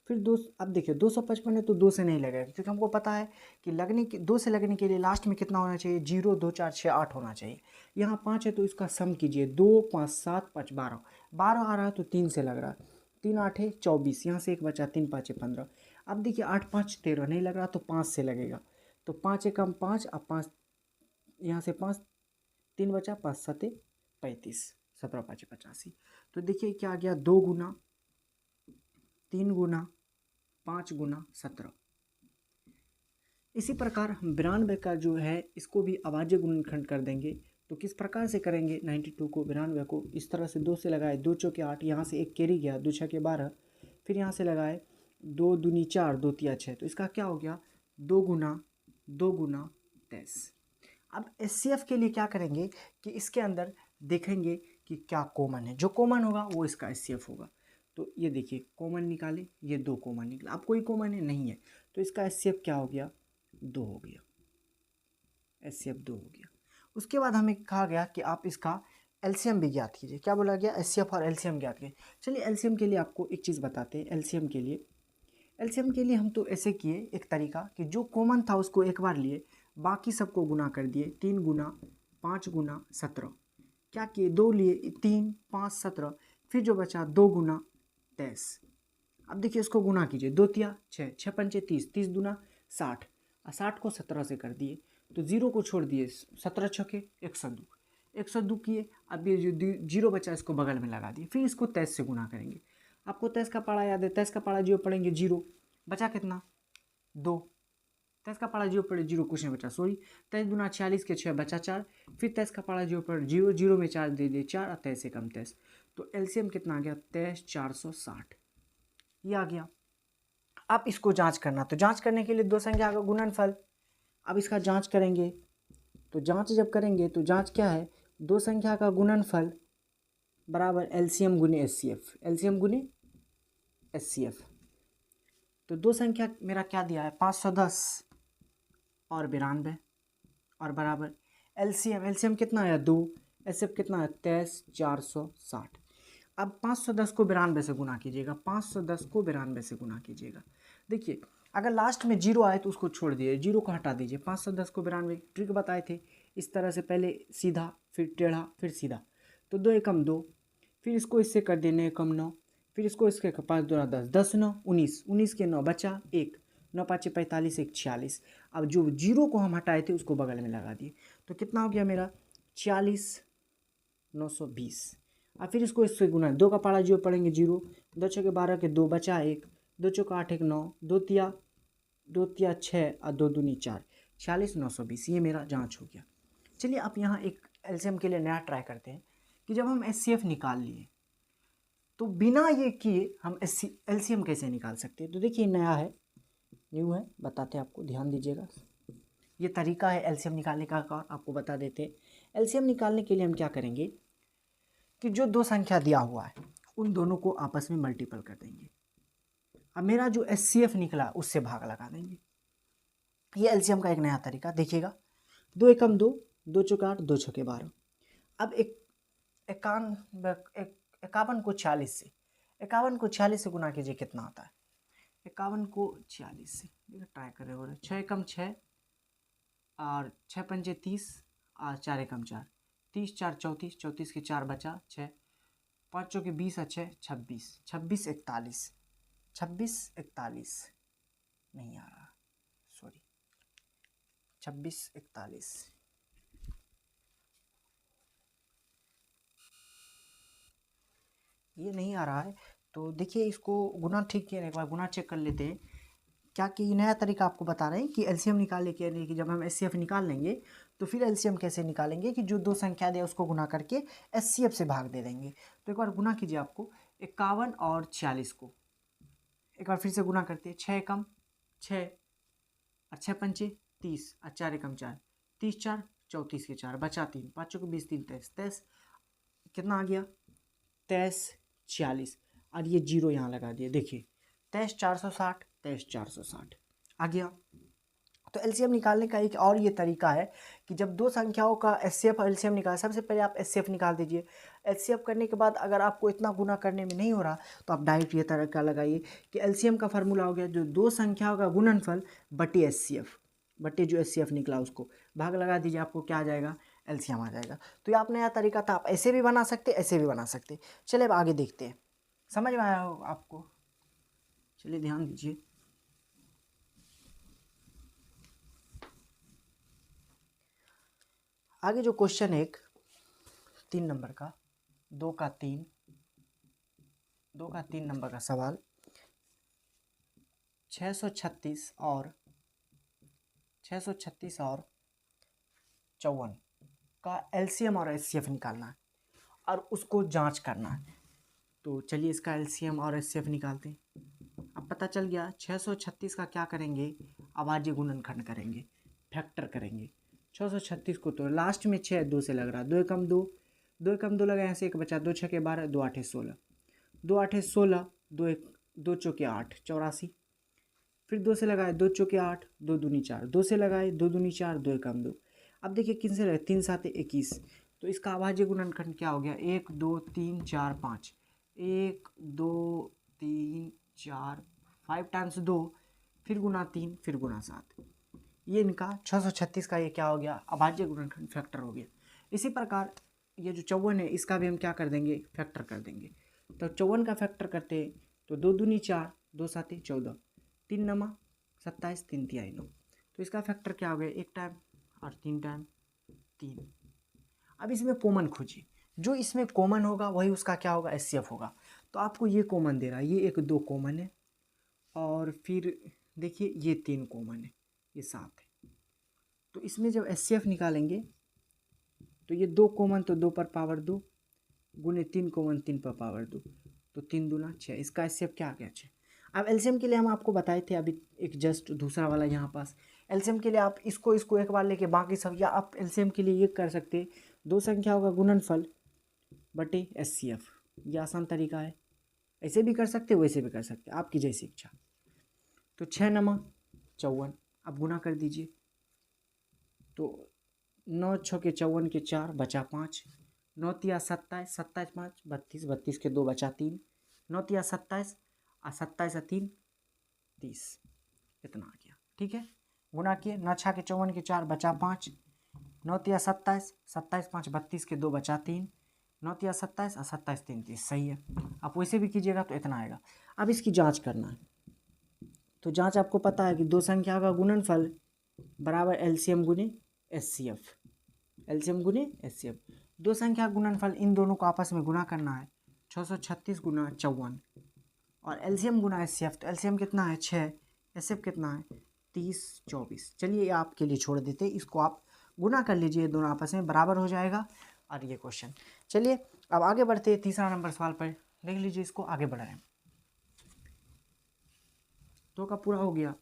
Speaker 1: फिर दो, अब देखिए 255 है तो 2 से नहीं लगेगा, क्योंकि हमको पता है कि लगने के 2 से लगने के लिए लास्ट में कितना होना चाहिए, 0 2 4 6 8 होना चाहिए। यहाँ 5 है तो इसका सम कीजिए, 2 5 7 5 12, 12 आ रहा है तो 3 से लग रहा है, 3 8 है 24, यहाँ से एक बचा, 3 5 15। अब देखिए 8 5 13 नहीं लग रहा तो 5 से लगेगा, तो 5 एकम 5, अब 5 यहाँ से 5, 3 बचा, 5 7 35, 17 5 85। तो देखिए क्या आ गया, 2 गुना 3 गुना 5 गुना 17। इसी प्रकार हम 92 का जो है इसको भी अभाज्य गुणनखंड कर देंगे। तो किस प्रकार से करेंगे, 92 को 92 को इस तरह से 2 से लगाए, 2 चौके 8, यहाँ से एक कैरी गया, 2 छके 12, फिर यहाँ से लगाए 2 दूनी 4, 2 तिया 6, तो इसका क्या हो गया, 2 गुना 23। अब एचसीएफ के लिए क्या करेंगे कि इसके अंदर देखेंगे कि क्या कॉमन है, जो कॉमन होगा वो इसका एचसीएफ होगा। तो ये देखिए कॉमन निकाले, ये 2 कॉमन निकला, अब कोई कॉमन है नहीं है, तो इसका एचसीएफ क्या हो गया, 2 हो गया, एचसीएफ 2 हो गया। उसके बाद हमें कहा गया कि आप इसका एलसीएम भी ज्ञात कीजिए। क्या बोला गया, एचसीएफ और एलसीएम ज्ञात कीजिए। चलिए एलसीएम के लिए आपको एक चीज़ बताते हैं। एलसीएम के लिए हम तो ऐसे किए एक तरीका कि जो कॉमन था उसको एक बार लिए, बाकी सबको गुना कर दिए, 3 गुना 5 गुना 17, क्या किए 2 लिए, 3 5 17, फिर जो बचा 2 गुना 23। अब देखिए इसको गुना कीजिए, 2 तिया 6, 6 पंचे 30, 30 दूना 60, और 60 को 17 से कर दिए, तो 0 को छोड़ दिए, 17 छके 102, 102 किए। अब ये जो 0 बचा इसको बगल में लगा दिए, फिर इसको 23 से गुना करेंगे। आपको 23 का पाड़ा याद है, 23 का पाड़ा 0 पढ़ेंगे 0, बचा कितना 2, 23 का पाड़ा 0 पड़े 0, कुछ नहीं बचा, सॉरी 23 दूना 46 के 6 बचा 4, फिर 23 का पाड़ा 0 पड़े 0, 0 में 4 दे दिए 4, और 23 से कम 23, तो एलसीएम कितना आ गया, 23 460, ये आ गया। अब इसको जांच करना, तो जांच करने के लिए दो संख्या का गुणनफल, अब इसका जांच करेंगे, तो जांच जब करेंगे तो जांच क्या है, दो संख्या का गुणनफल बराबर एलसीएम गुने एचसीएफ, एलसीएम गुने एचसीएफ। तो दो संख्या मेरा क्या दिया है, 510 और 92, और बराबर एलसीएम कितना आया 2, एचसीएफ कितना है 23 460। अब 510 को 92 से गुना कीजिएगा, 510 को 92 से गुना कीजिएगा। देखिए अगर लास्ट में 0 आए तो उसको छोड़ दीजिए, 0 को हटा दीजिए। 510 को 92, ट्रिक बताए थे इस तरह से, पहले सीधा फिर टेढ़ा फिर सीधा, तो 2 एकम 2, फिर इसको इससे कर देने एकम 9, फिर इसको इसके 5 दूना 10, 10 9 19, 19 के 9 बचा 1, 9 5 45 1 46। अब जो 0 को हम हटाए थे उसको बगल में लगा दिए, तो कितना हो गया मेरा 46 920। अब फिर इसको इससे गुना, 2 का पाड़ा 0 पढ़ेंगे 0, 2 छः के 12 के 2 बचा 1, 2 चौका 8 1 9, 2 तिया 6 और 2 दूनी 4, 46 920, ये मेरा जांच हो गया। चलिए आप यहाँ एक एलसीएम के लिए नया ट्राई करते हैं कि जब हम एचसीएफ निकाल लिए तो बिना ये किए हम एलसीएम कैसे निकाल सकते हैं। तो देखिए नया है, न्यू है, बताते हैं आपको, ध्यान दीजिएगा। ये तरीका है एलसीएम निकालने का, आपको बता देते हैं। एलसीएम निकालने के लिए हम क्या करेंगे कि जो दो संख्या दिया हुआ है उन दोनों को आपस में मल्टीपल कर देंगे। अब मेरा जो एचसीएफ निकला उससे भाग लगा देंगे। ये एलसीएम का एक नया तरीका देखिएगा। 2 एकम 2, 2 चौका 8, 2 छके 12। अब 51 को 46 से, 51 को 46 से गुना कीजिए, कितना आता है, 51 को 46 से, ट्राई कर रहे हो, 6 एकम 6 और 6 पंजे 30 और 4 एकम 4, 30 4 34, 34 के 4 बचा 6, 5 के 20 अच्छे 26, 26 41, 26 41 नहीं आ रहा, सॉरी 26 41, ये नहीं आ रहा है। तो देखिए इसको गुना ठीक किया, एक बार गुना चेक कर लेते हैं क्या, कि नया तरीका आपको बता रहे हैं कि एलसीएम निकालने के लिए, कि जब हम एचसीएफ निकाल लेंगे तो फिर एलसीएम कैसे निकालेंगे, कि जो दो संख्या दे उसको गुना करके एचसीएफ से भाग दे देंगे। तो एक बार गुना कीजिए, आपको 51 और 46 को एक बार फिर से गुना करते हैं, 6 एकम 6 और 6 पंचे 30 और 4 एकम 4, 30 4 34 के 4 बचा 3, 5 को 20 3 23, 23 कितना आ गया 23 46, और ये 0 यहाँ लगा दिया, देखिए 23 460, 23 460 आ गया। तो एलसीएम निकालने का एक और ये तरीका है कि जब दो संख्याओं का एचसीएफ और एलसीएम निकाल, सबसे पहले आप एचसीएफ निकाल दीजिए। एचसीएफ करने के बाद अगर आपको इतना गुना करने में नहीं हो रहा तो आप डायरेक्ट ये तरीका लगाइए कि एलसीएम का फार्मूला हो गया जो दो संख्याओं का गुणनफल बटे एचसीएफ, बटे जो एचसीएफ निकला उसको भाग लगा दीजिए, आपको क्या आ जाएगा, एलसीएम आ जाएगा। तो ये आप नया तरीका था, आप ऐसे भी बना सकते, ऐसे भी बना सकते। चलिए अब आगे देखते हैं, समझ में आया हो आपको? चलिए ध्यान दीजिए। आगे जो क्वेश्चन एक 3 नंबर का 2 का 3 नंबर का सवाल, 636 और 54 का एलसीएम और एचसीएफ निकालना है और उसको जांच करना है। तो चलिए इसका एलसीएम और एचसीएफ निकालते हैं। अब पता चल गया 636 का क्या करेंगे, अभाज्य गुणनखंड करेंगे, फैक्टर करेंगे। 636 को तो लास्ट में 6 2 से लग रहा है, 2 एकम 2, 2 एकम 2 लगा, यहाँ से 1 बचा, 2 6 12, 2 8 16, 2 8 16, 2 चौके 8 84, फिर 2 से लगाए, 2 चौके 8, 2 दूनी 4, 2 से लगाए, 2 दूनी 4, 2 एकम 2। अब देखिए किन से लगे, 3 7 21, तो इसका अभाज्य गुणनखंड क्या हो गया, 1 2 3 4 5, 1 2 3 4 5 टाइम्स 2, फिर गुना 3, फिर गुना 7, ये इनका 636 का ये क्या हो गया, अभाज्य गुणनखंड फैक्टर हो गया। इसी प्रकार ये जो 54 है इसका भी हम क्या कर देंगे, फैक्टर कर देंगे। तो 54 का फैक्टर करते हैं तो 2 दूनी 4, 2 7 14, 3 नमा 27, 3 तिहाई 9, तो इसका फैक्टर क्या हो गया, 1 टाइम और 3 टाइम 3। अब इसमें कॉमन खोजिए, जो इसमें कॉमन होगा वही उसका क्या होगा, एचसीएफ होगा। तो आपको ये कॉमन दे रहा है, ये 1 2 कॉमन है, और फिर देखिए ये 3 कॉमन है, ये 7 है। तो इसमें जब एचसीएफ निकालेंगे तो ये 2 कॉमन तो 2 पर पावर 2 गुने 3 कॉमन 3 पर पावर 2, तो 3 दूना 6, इसका एचसीएफ क्या आ गया, 6। अब एलसीएम के लिए हम आपको बताए थे अभी एक जस्ट दूसरा वाला यहाँ पास, एलसीएम के लिए आप इसको एक बार लेके बाकी सब, या आप एलसीएम के लिए ये कर सकते, दो संख्याओं का गुणनफल बटे एचसीएफ, ये आसान तरीका है, ऐसे भी कर सकते वैसे भी कर सकते, आपकी जैसी इच्छा। तो 6 नमा 54, अब गुना कर दीजिए, तो 9 6 के 54 के 4 बचा 5, 9 तिया 27, 27 5 32, 32 के 2 बचा 3, 9 तिया 27 और 27 और 3 30, इतना आ गया, ठीक है। गुना किए, 9 6 के 54 के 4 बचा 5, 9 तिया 27, 27 5 32 के 2 बचा 3, 9 तिया 27 और 27 3 30, सही है। आप वैसे भी कीजिएगा तो इतना आएगा। अब इसकी जांच करना है, तो जांच आपको पता है कि दो संख्या का गुणनफल बराबर एलसीएम गुने एचसीएफ, एलसीएम गुने एचसीएफ। दो संख्या गुणनफल इन दोनों को आपस में गुना करना है, 636 गुना 54, और एलसीएम गुना एचसीएफ, तो एलसीएम कितना है 6, एचसीएफ कितना है 30 24। चलिए ये आपके लिए छोड़ देते, इसको आप गुना कर लीजिए, दोनों आपस में बराबर हो जाएगा, और ये क्वेश्चन। चलिए अब आगे बढ़ते हैं तीसरा नंबर सवाल पर, देख लीजिए इसको, आगे बढ़ाएं। 2 का पूरा हो गया।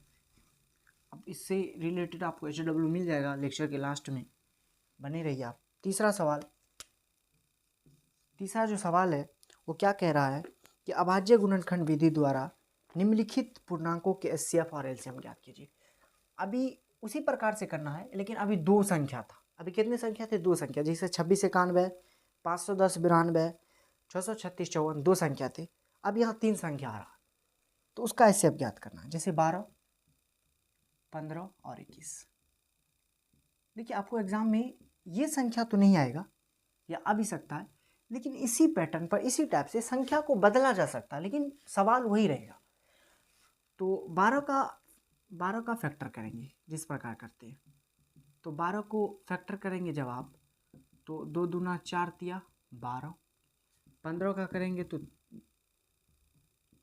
Speaker 1: अब इससे रिलेटेड आपको HW मिल जाएगा लेक्चर के लास्ट में, बने रहिए आप। तीसरा जो सवाल है वो क्या कह रहा है कि अभाज्य गुणनखंड विधि द्वारा निम्नलिखित पूर्णांकों के एचसीएफ और एलसीएम ज्ञात कीजिए। अभी उसी प्रकार से करना है, लेकिन अभी 2 संख्या था, अभी कितने संख्या थे, 2 संख्या, जैसे 26 91, 510 92, 636 54, 2 संख्या थे। अब यहाँ 3 संख्या आ रहा, तो उसका एचसीएफ ज्ञात करना है, जैसे 12 15 और 21। देखिए आपको एग्जाम में ये संख्या तो नहीं आएगा, या आ भी सकता है, लेकिन इसी पैटर्न पर इसी टाइप से संख्या को बदला जा सकता है, लेकिन सवाल वही रहेगा। तो 12 का फैक्टर करेंगे जिस प्रकार करते हैं, तो 12 को फैक्टर करेंगे जब आप, तो 2 दूना 4 तिया 12, 15 का करेंगे तो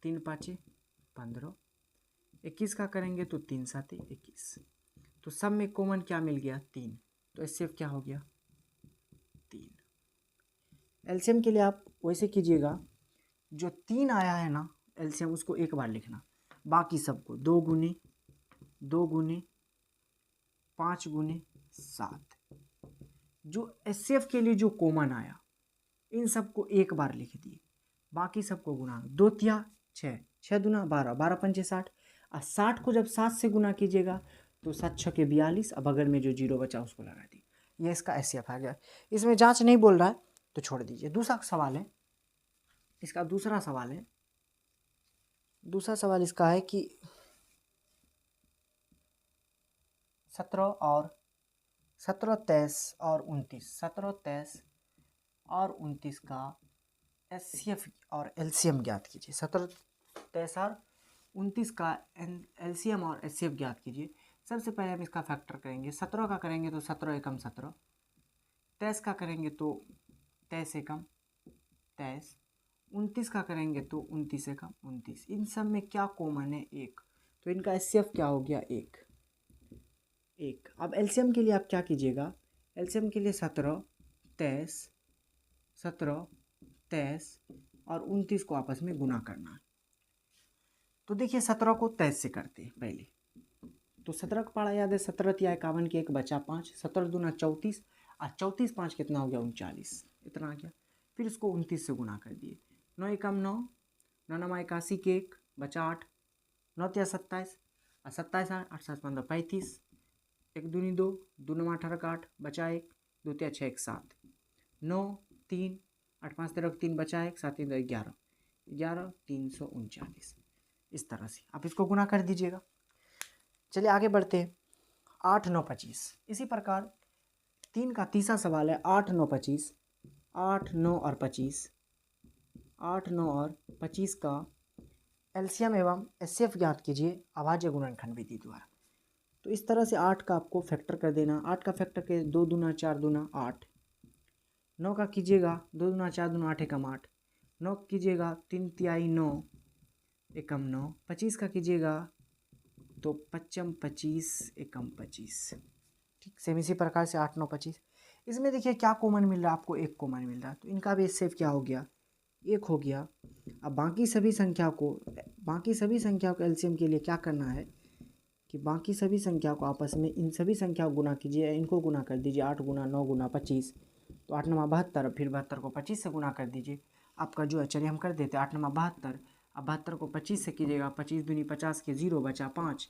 Speaker 1: 3 5 15, 21 का करेंगे तो 3 7 21, तो सब में कॉमन क्या मिल गया 3, तो एचसीएफ क्या हो गया 3। एलसीएम के लिए आप वैसे कीजिएगा, जो 3 आया है ना एलसीएम उसको एक बार लिखना, बाकी सबको 2 गुने 5 गुने 7, जो एचसीएफ के लिए जो कॉमन आया इन सबको एक बार लिख दिए, बाकी सबको गुना, 2 तिया 6, 6 दूना 12, 12 पंचे 60, और 60 को जब 7 से गुना कीजिएगा तो 7 6 के 42, अब बगल में जो जीरो बचा उसको लगा दी। ये इसका एचसीएफ आ गया। इसमें जांच नहीं बोल रहा है तो छोड़ दीजिए। दूसरा सवाल है, इसका दूसरा सवाल है, दूसरा सवाल इसका है कि 17 और 17 23 और 29, 17 23 और 29 का एचसीएफ और एलसीएम ज्ञात कीजिए। 17 23 और 29 का एलसीएम और एचसीएफ ज्ञात कीजिए। सबसे पहले हम इसका फैक्टर करेंगे। 17 का करेंगे तो 17 एकम 17, 23 का करेंगे तो 23 एकम 23, 29 का करेंगे तो 29 एकम 29। इन सब में क्या कॉमन है? एक। तो इनका एचसीएफ क्या हो गया? एक। अब एलसीएम के लिए आप क्या कीजिएगा? एलसीएम के लिए 17 23 17 23 और 29 को आपस में गुना करना है। तो देखिए 17 को 23 से करते हैं पहले। तो 17 का पढ़ा याद है, 17 तिया 51 के 1 बचा 5, 17 दूना 34 और 34 5 कितना हो गया? 39, इतना आ गया। फिर इसको 29 से गुना कर दिए। 9 एकम 9, 9 नमा 81 के 1 बचा 8, 9 तिया 27 और 27 8 7 15 35, 1 दूनी 2, 2 नमा 18 का 8 बचा 1, 2 तिया 6 1 7, 9 3 8 5 13 3 बचा 1, 7 3 11 11 339। इस तरह से आप इसको गुना कर दीजिएगा। चलिए आगे बढ़ते हैं। 8 9 25। इसी प्रकार 3 का तीसरा सवाल है 8 9 25, 8 9 और 25, 8 9 और 25 का एलसीएम एवं एचसीएफ ज्ञात कीजिए अभाज्य गुणनखंड विधि द्वारा। तो इस तरह से 8 का आपको फैक्टर कर देना। 8 का फैक्टर के 2 दूना 4 दूना 8, 9 का कीजिएगा 2 दूना 4 दूना 8 एकम 8, 9 कीजिएगा 3 तिहाई 9 एकम 9, 25 का कीजिएगा तो 55 25 एकम 25। ठीक, सेम इसी प्रकार से 8 9 25। इसमें देखिए क्या कॉमन मिल रहा है आपको? एक कॉमन मिल रहा है। तो इनका भी एचसीएफ क्या हो गया? एक हो गया। अब बाकी सभी संख्या को एलसीएम के लिए क्या करना है कि बाकी सभी संख्या को आपस में इन सभी संख्या को गुना कीजिए, इनको गुना कर दीजिए। 8 गुना 9 गुना 25, तो 8 नमा 72, फिर 72 को 25 से गुना कर दीजिए। आपका जो है, चलिए हम कर देते हैं। 8 नमा 72, अब 72 को 25 से कीजिएगा। 25 दूनी 50 के 0 बचा 5।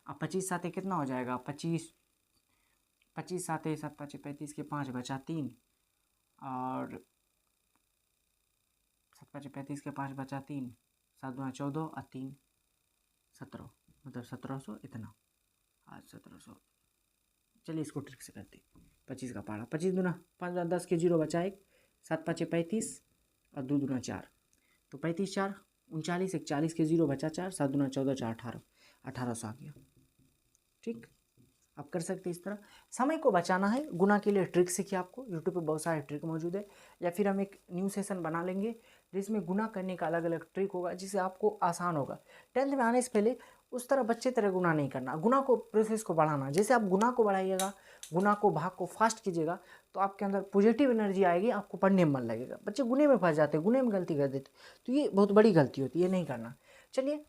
Speaker 1: अब 25 साथे कितना हो जाएगा? 25 25 साथे 7 5 35 के 5 बचा 3 और 7 5 35 के 5 बचा 3, 7 दूना 14 और 3 17, मतलब 1700 इतना। आज 1700। चलिए इसको ट्रिक से करते। 25 का पारा 25 दूना 5 दूना 10 के 0 बचा 1, 7 5 35 और 2 दूना 4, तो 35 4 39, 41 के 0 बचा 4, 7 दूना 14 4 18, 1800 आ गया। ठीक, आप कर सकते हैं इस तरह। समय को बचाना है, गुना के लिए ट्रिक सीखिए। आपको यूट्यूब पे बहुत सारे ट्रिक मौजूद है, या फिर हम एक न्यू सेशन बना लेंगे जिसमें गुना करने का अलग अलग ट्रिक होगा, जिससे आपको आसान होगा। 10th में आने से पहले उस तरह बच्चे तरह गुना नहीं करना, गुना को प्रोसेस को बढ़ाना। जैसे आप गुना को बढ़ाइएगा, गुना को भाग को फास्ट कीजिएगा, तो आपके अंदर पॉजिटिव एनर्जी आएगी, आपको पढ़ने में मन लगेगा। बच्चे गुने में फंस जाते हैं, गुने में गलती कर देते, तो ये बहुत बड़ी गलती होती है, ये नहीं करना। चलिए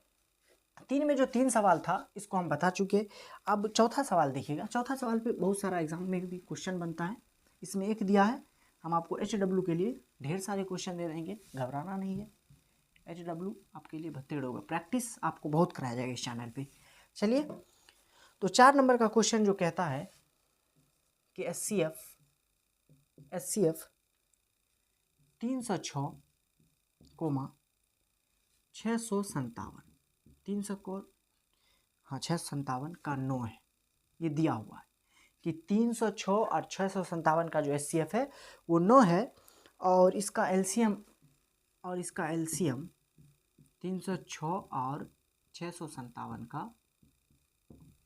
Speaker 1: 3 में जो 3 सवाल था इसको हम बता चुके। अब चौथा सवाल देखिएगा। चौथा सवाल पे बहुत सारा एग्जाम में भी क्वेश्चन बनता है। इसमें एक दिया है, हम आपको HW के लिए ढेर सारे क्वेश्चन दे देंगे, घबराना नहीं है। HW आपके लिए भत्तेड़ होगा, प्रैक्टिस आपको बहुत कराया जाएगा इस चैनल पे। चलिए, तो 4 नंबर का क्वेश्चन जो कहता है कि एचसीएफ 306, 657, 300 को 657 का 9 है। ये दिया हुआ है कि 306 और 657 का जो एचसीएफ है वो 9 है, और इसका एलसीएम 306 और 657 का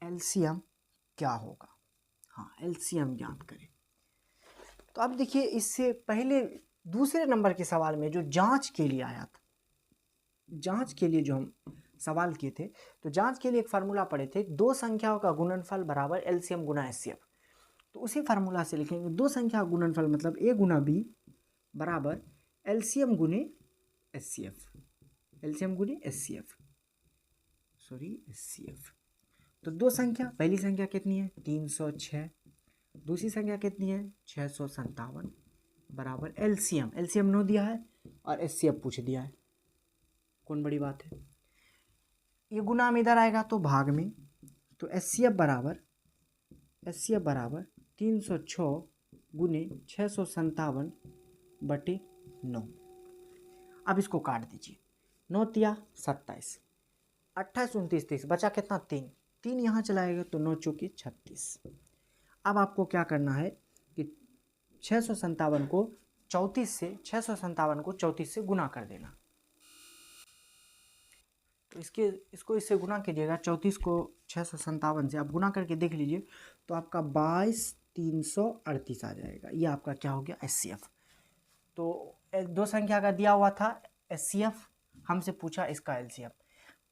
Speaker 1: एलसीएम क्या होगा? हाँ, एलसीएम ज्ञात करें। तो अब देखिए, इससे पहले दूसरे नंबर के सवाल में जो जांच के लिए आया था, जांच के लिए जो हम सवाल किए थे, तो जांच के लिए एक फार्मूला पढ़े थे, दो संख्याओं का गुणनफल बराबर एलसीएम गुना एचसीएफ। तो उसी फार्मूला से लिखेंगे, दो संख्या का गुणनफल मतलब ए गुना बी बराबर एलसीएम गुने एचसीएफ, एलसीएम गुने एचसीएफ, सॉरी एचसीएफ। तो दो संख्या, पहली संख्या कितनी है? 306, दूसरी संख्या कितनी है? 657 बराबर एलसीएम, एलसीएम 9 दिया है और एचसीएफ पूछ दिया है। कौन बड़ी बात है? ये गुना में इधर आएगा तो भाग में, तो एचसीएफ बराबर HCF बराबर 306 गुने 657/9। अब इसको काट दीजिए, 9 तिया 27, 28 29 30, बचा कितना 3, 3 यहाँ चलाएगा तो 9 चौके 36। अब आपको क्या करना है कि 657 को 34 से 657 को 34 से गुना कर देना। तो इसको इससे गुना कीजिएगा, 34 को 657 से आप गुना करके देख लीजिए तो आपका 22,338 आ जाएगा। ये आपका क्या हो गया HCF। तो दो संख्या का दिया हुआ था HCF, हमसे पूछा इसका LCM।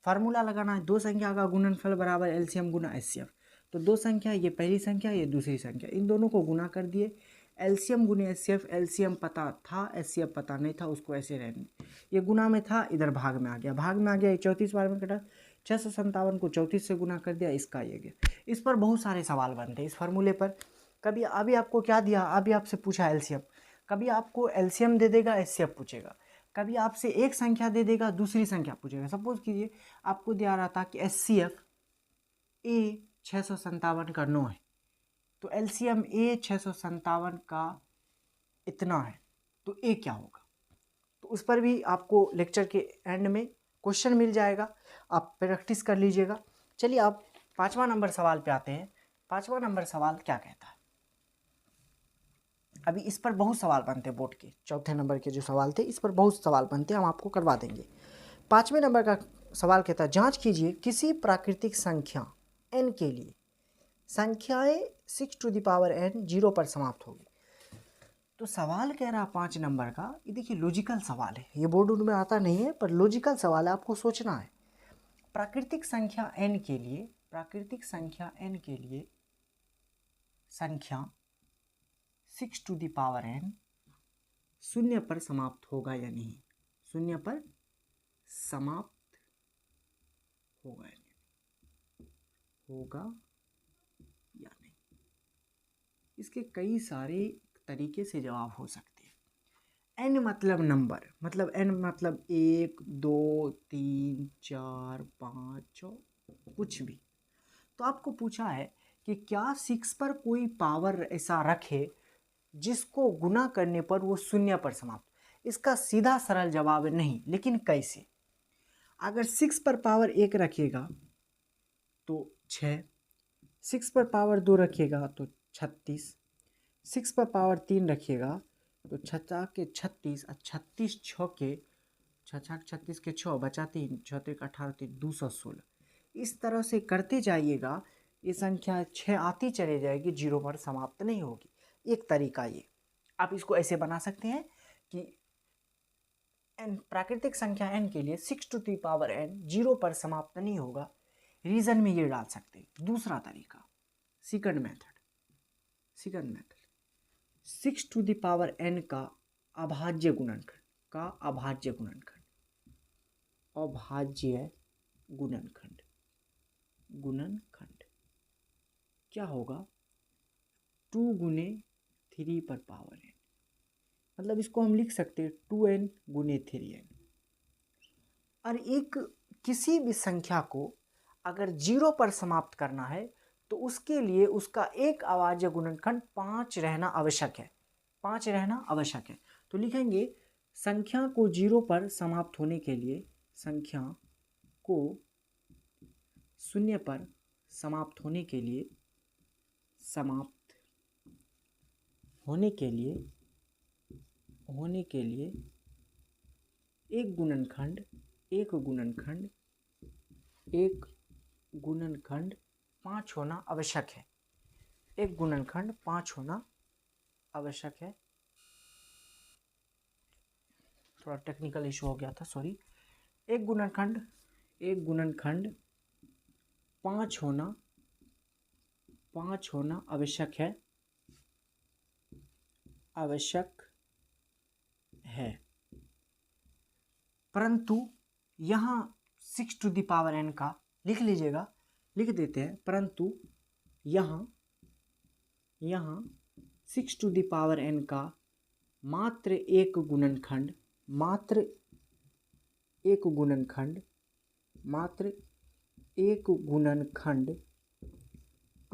Speaker 1: फार्मूला लगाना है, दो संख्या का गुणनफल बराबर LCM गुना HCF। तो दो संख्या, ये पहली संख्या ये दूसरी संख्या, इन दोनों को गुना कर दिए, LCM गुने HCF। LCM पता था, HCF पता नहीं था, उसको ऐसे रहने, ये गुना में था, इधर भाग में आ गया, भाग में आ गया, 34 बार में कटा, 657 को 34 से गुना कर दिया, इसका ये गया। इस पर बहुत सारे सवाल बनते हैं इस फार्मूले पर। कभी अभी आपको क्या दिया, अभी आपसे पूछा LCM, कभी आपको LCM दे देगा HCF पूछेगा, कभी आपसे एक संख्या दे देगा दूसरी संख्या पूछेगा। सपोज कीजिए आपको दिया रहा था कि HCF A 657 का 9 है, तो LCM A 657 का इतना है, तो A क्या होगा। तो उस पर भी आपको लेक्चर के एंड में क्वेश्चन मिल जाएगा, आप प्रैक्टिस कर लीजिएगा। चलिए आप 5वां नंबर सवाल पे आते हैं। 5वां नंबर सवाल क्या कहता है, अभी इस पर बहुत सवाल बनते हैं बोर्ड के, चौथे नंबर के जो सवाल थे इस पर बहुत सवाल बनते हैं, हम आपको करवा देंगे। 5वें नंबर का सवाल कहता है, जांच कीजिए किसी प्राकृतिक संख्या n के लिए संख्याएं 6 टू द पावर n 0 पर समाप्त होगी। तो सवाल कह रहा 5 नंबर का, ये देखिए लॉजिकल सवाल है, ये बोर्ड में आता नहीं है पर लॉजिकल सवाल है, आपको सोचना है। प्राकृतिक संख्या n के लिए, प्राकृतिक संख्या n के लिए संख्या 6 टू द पावर n शून्य पर समाप्त होगा या नहीं, शून्य पर समाप्त होगा या नहीं। इसके कई सारे तरीके से जवाब हो सकते हैं। n मतलब नंबर, मतलब n मतलब 1 2 3 4 5 6 कुछ भी। तो आपको पूछा है कि क्या 6 पर कोई पावर ऐसा रखे जिसको गुना करने पर वो शून्य पर समाप्त। इसका सीधा सरल जवाब है नहीं, लेकिन कैसे। अगर 6 पर पावर 1 रखिएगा तो 6, 6 पर पावर 2 रखिएगा तो 36, 6 पर पावर 3 रखिएगा तो 6 के 36 और 36 6 के 36 के 6 बचा 3, 6 3 18 3 216। इस तरह से करते जाइएगा, ये संख्या 6 आती चली जाएगी, 0 पर समाप्त नहीं होगी। एक तरीका ये, आप इसको ऐसे बना सकते हैं कि n प्राकृतिक संख्या n के लिए 6 टू द पावर n 0 पर समाप्त नहीं होगा, रीजन में ये डाल सकते हैं। दूसरा तरीका, second method 6 to the power n का अभाज्य गुणनखंड, गुणनखंड क्या होगा, 2 गुने 3 पर पावर n, मतलब इसको हम लिख सकते हैं 2n गुने 3n। और एक किसी भी संख्या को अगर 0 पर समाप्त करना है तो उसके लिए उसका एक अभाज्य गुणनखंड 5 रहना आवश्यक है, 5 रहना आवश्यक है। तो लिखेंगे संख्या को 0 पर समाप्त होने के लिए, संख्या को 0 पर समाप्त होने के लिए, एक गुणनखंड 5 होना आवश्यक है, एक गुणनखंड 5 होना आवश्यक है। थोड़ा टेक्निकल इशू हो गया था, सॉरी। एक गुणनखंड 5 होना आवश्यक है, परंतु यहाँ 6 टू द पावर n का लिख लीजिएगा, लिख देते हैं, परंतु यहाँ 6 टू द पावर n का मात्र एक गुणनखंड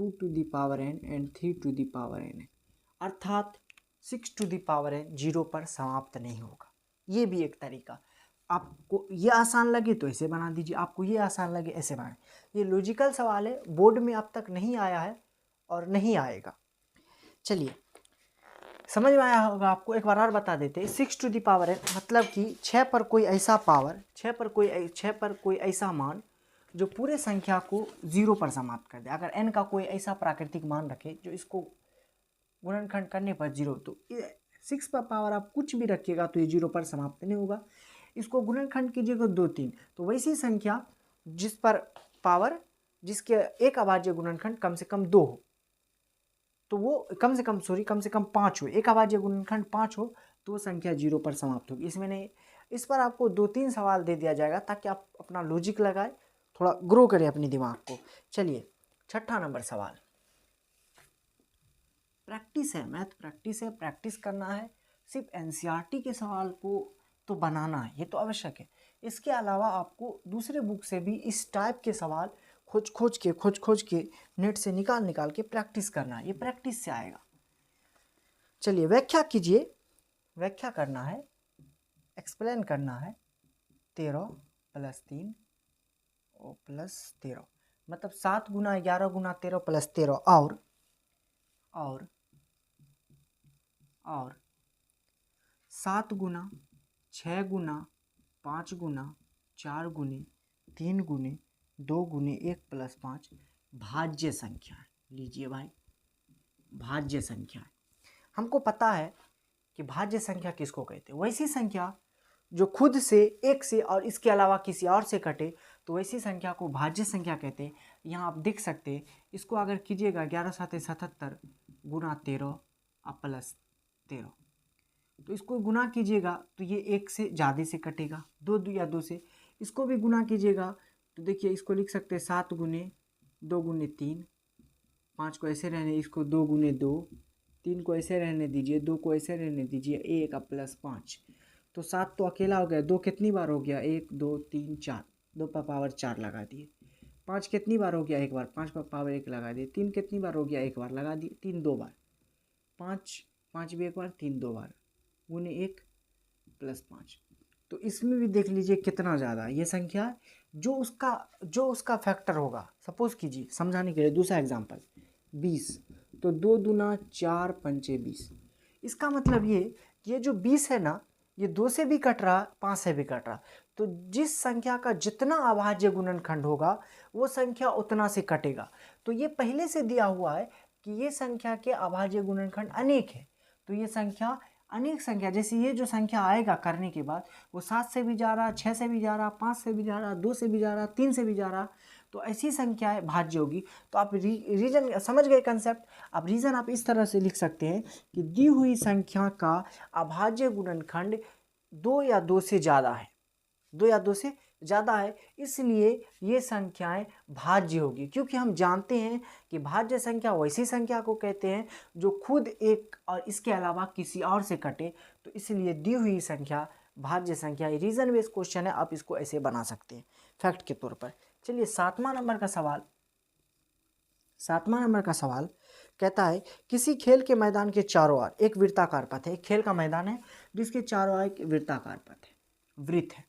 Speaker 1: 2 to the power n and 3 to the power n है, अर्थात 6 टू द पावर n 0 पर समाप्त नहीं होगा। ये भी एक तरीका, आपको ये आसान लगे तो ऐसे बना दीजिए, आपको ये आसान लगे ऐसे बनाए। ये लॉजिकल सवाल है, बोर्ड में अब तक नहीं आया है और नहीं आएगा। चलिए समझ में आया होगा आपको, एक बार और बता देते हैं। 6 टू द पावर n मतलब कि 6 पर कोई ऐसा पावर, 6 पर कोई ऐसा मान जो पूरे संख्या को 0 पर समाप्त कर दे। अगर n का कोई ऐसा प्राकृतिक मान रखे जो इसको गुणनखंड करने पर 0, तो 6 पर पावर आप कुछ भी रखिएगा तो ये 0 पर समाप्त नहीं होगा। इसको गुणनखंड कीजिएगा 2 3, तो वैसी संख्या जिस पर पावर जिसके एक अभाज्य गुणनखंड कम से कम 2 हो, तो वो कम से कम 5 हो, एक अभाज्य गुणनखंड 5 हो तो वो संख्या 0 पर समाप्त होगी। इसमें नहीं, इस पर आपको 2-3 सवाल दे दिया जाएगा ताकि आप अपना लॉजिक लगाए, थोड़ा ग्रो करें अपने दिमाग को। चलिए 6ठा नंबर सवाल, प्रैक्टिस है, मैथ प्रैक्टिस है, प्रैक्टिस करना है। सिर्फ एनसीईआरटी के सवाल को तो बनाना है, ये तो आवश्यक है। इसके अलावा आपको दूसरे बुक से भी इस टाइप के सवाल खोज के नेट से निकाल के प्रैक्टिस करना है, ये प्रैक्टिस से आएगा। चलिए व्याख्या कीजिए, व्याख्या करना है, एक्सप्लेन करना है। 13 + 3 और +13 मतलब 7 गुना 11 गुना 13 + 13 और 7 गुना 6 गुना 5 गुना 4 गुने 3 गुने 2 गुने 1 + 5 भाज्य संख्या है। लीजिए भाई, भाज्य संख्या है। हमको पता है कि भाज्य संख्या किसको कहते हैं, वैसी संख्या जो खुद से, एक से और इसके अलावा किसी और से कटे तो वैसी संख्या को भाज्य संख्या कहते हैं। यहाँ आप देख सकते हैं, इसको अगर कीजिएगा 11 7 77 गुना 13 +13, तो इसको गुना कीजिएगा तो ये 1 से ज़्यादा से कटेगा, 2 या 2 से। इसको भी गुना कीजिएगा तो देखिए इसको लिख सकते हैं 7 गुने 2 गुने 3, 5 को ऐसे रहने, इसको 2 गुने 2, 3 को ऐसे रहने दीजिए, 2 को ऐसे रहने दीजिए, 1 +5, तो 7 तो अकेला हो गया। 2 कितनी बार हो गया, 1 2 3 4, 2 पर पावर 4 लगा दिए। 5 कितनी बार हो गया, एक बार, 5 पर पावर 1 लगा दिए। 3 कितनी बार हो गया, एक बार लगा दिए। 3 2 बार, 5 भी एक बार, 3 2 बार, गुने 1 + 5। तो इसमें भी देख लीजिए कितना ज़्यादा ये संख्या जो उसका फैक्टर होगा। सपोज कीजिए समझाने के लिए दूसरा एग्जांपल 20, तो 2 दूना 4 पंचे 20। इसका मतलब ये जो 20 है ना, ये 2 से भी कट रहा, 5 से भी कट रहा, तो जिस संख्या का जितना अभाज्य गुणनखंड होगा वो संख्या उतना से कटेगा। तो ये पहले से दिया हुआ है कि ये संख्या के अभाज्य गुणनखंड अनेक है, तो ये संख्या अनेक संख्या, जैसे ये जो संख्या आएगा करने के बाद वो 7 से भी जा रहा, 6 से भी जा रहा, 5 से भी जा रहा, 2 से भी जा रहा, 3 से भी जा रहा, तो ऐसी संख्याएं भाज्य होगी। तो आप रीजन समझ गए कंसेप्ट। अब रीजन आप इस तरह से लिख सकते हैं कि दी हुई संख्या का अभाज्य गुणनखंड 2 या 2 से ज़्यादा है, 2 या 2 से ज़्यादा है, इसलिए ये संख्याएं भाज्य होगी। क्योंकि हम जानते हैं कि भाज्य संख्या वैसी संख्या को कहते हैं जो खुद एक और इसके अलावा किसी और से कटे, तो इसलिए दी हुई संख्या भाज्य संख्या। ये रीजन बेस्ड क्वेश्चन है, आप इसको ऐसे बना सकते हैं फैक्ट के तौर पर। चलिए 7वां नंबर का सवाल कहता है किसी खेल के मैदान के चारों ओर एक वृत्ताकार पथ है। एक खेल का मैदान है जिसके चारों ओर एक वृत्ताकार पथ है, वृत्त है।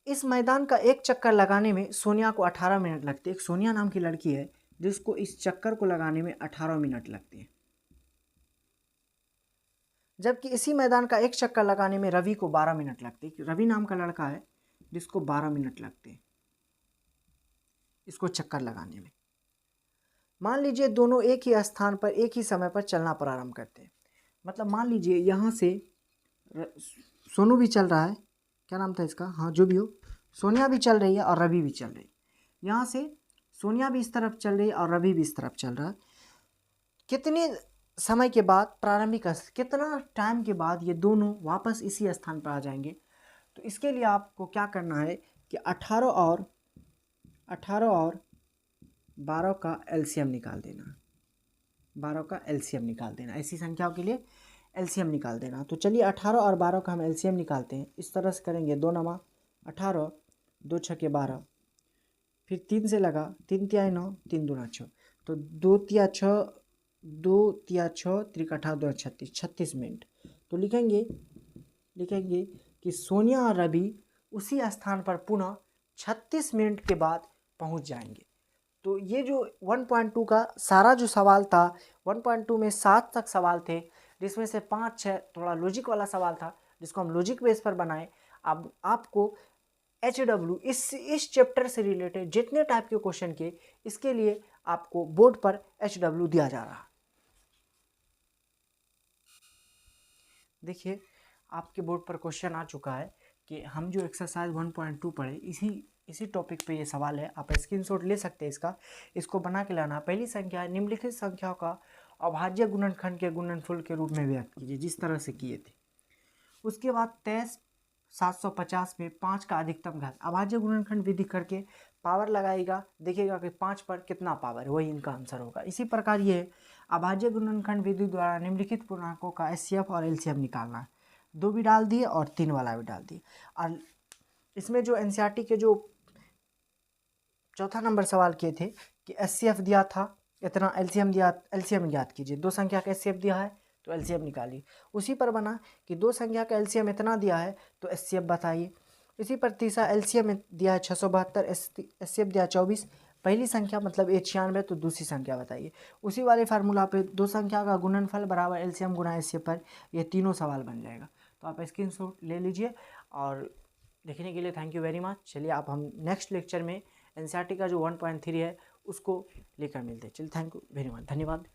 Speaker 1: इस मैदान का एक चक्कर लगाने में सोनिया को 18 मिनट लगते हैं। एक सोनिया नाम की लड़की है जिसको इस चक्कर को लगाने में 18 मिनट लगते हैं, जबकि इसी मैदान का एक चक्कर लगाने में रवि को 12 मिनट लगते हैं। रवि नाम का लड़का है जिसको 12 मिनट लगते हैं इसको चक्कर लगाने में। मान लीजिए दोनों एक ही स्थान पर एक ही समय पर चलना प्रारंभ करते हैं। मतलब मान लीजिए यहाँ से सोनू भी चल रहा है, क्या नाम था इसका, हाँ जो भी हो, सोनिया भी चल रही है और रवि भी चल रही है। यहाँ से सोनिया भी इस तरफ चल रही है और रवि भी इस तरफ चल रहा है। कितने समय के बाद, प्रारंभिक कितना टाइम के बाद ये दोनों वापस इसी स्थान पर आ जाएंगे। तो इसके लिए आपको क्या करना है कि 18 और 12 का एलसीएम निकाल देना, 12 का एलसीएम निकाल देना, ऐसी संख्याओं के लिए एलसीएम निकाल देना। तो चलिए 18 और 12 का हम एलसीएम निकालते हैं। इस तरह से करेंगे, 2 नमा 18, 2 छके 12, फिर 3 से लगा, 3 तिहाई 9, 3 दूना 6, तो 2 तिया 6 त्रिकठा 2 36, 36 मिनट। तो लिखेंगे कि सोनिया और रवि उसी स्थान पर पुनः 36 मिनट के बाद पहुंच जाएंगे। तो ये जो 1.2 का सारा जो सवाल था, 1.2 में 7 तक सवाल थे, जिसमें से 5-6 थोड़ा लॉजिक वाला सवाल था जिसको हम लॉजिक बेस पर बनाए। अब आपको HW इस चैप्टर से रिलेटेड जितने टाइप के क्वेश्चन के, इसके लिए आपको बोर्ड पर HW दिया जा रहा है। देखिए आपके बोर्ड पर क्वेश्चन आ चुका है कि हम जो एक्सरसाइज 1.2 पढ़े इसी टॉपिक पे ये सवाल है। आप स्क्रीनशॉट ले सकते हैं इसको बना के लाना। पहली संख्या है, निम्नलिखित संख्याओं का अभाज्य गुणनखंड के गुणनफल के रूप में व्यक्त कीजिए, जिस तरह से किए थे। उसके बाद 23,750 में 5 का अधिकतम घात, अभाज्य गुणनखंड विधि करके पावर लगाएगा, देखिएगा कि 5 पर कितना पावर है, वही इनका आंसर होगा। इसी प्रकार ये अभाज्य गुणनखंड विधि द्वारा निम्नलिखित पूर्णांकों का HCF और LCM निकालना है। 2 भी डाल दिए और 3 वाला भी डाल दिए। और इसमें जो NCERT के जो चौथा नंबर सवाल किए थे कि HCF दिया था इतना, LCM ज्ञात कीजिए। 2 संख्या का HCF दिया है तो LCM निकालिए। उसी पर बना कि 2 संख्या का LCM इतना दिया है तो HCF बताइए। इसी पर तीसरा LCM दिया है 672, HCF दिया 24। पहली संख्या मतलब 96 तो दूसरी संख्या बताइए। उसी वाले फार्मूला पे 2 संख्या का गुणनफल बराबर LCM गुना HCF पर ये तीनों सवाल बन जाएगा। तो आप स्क्रीनशॉट ले लीजिए। और देखने के लिए थैंक यू वेरी मच। चलिए आप हम नेक्स्ट लेक्चर में NCERT का जो 1.3 है उसको लेकर मिलते हैं। चलिए थैंक यू वेरी मच, धन्यवाद।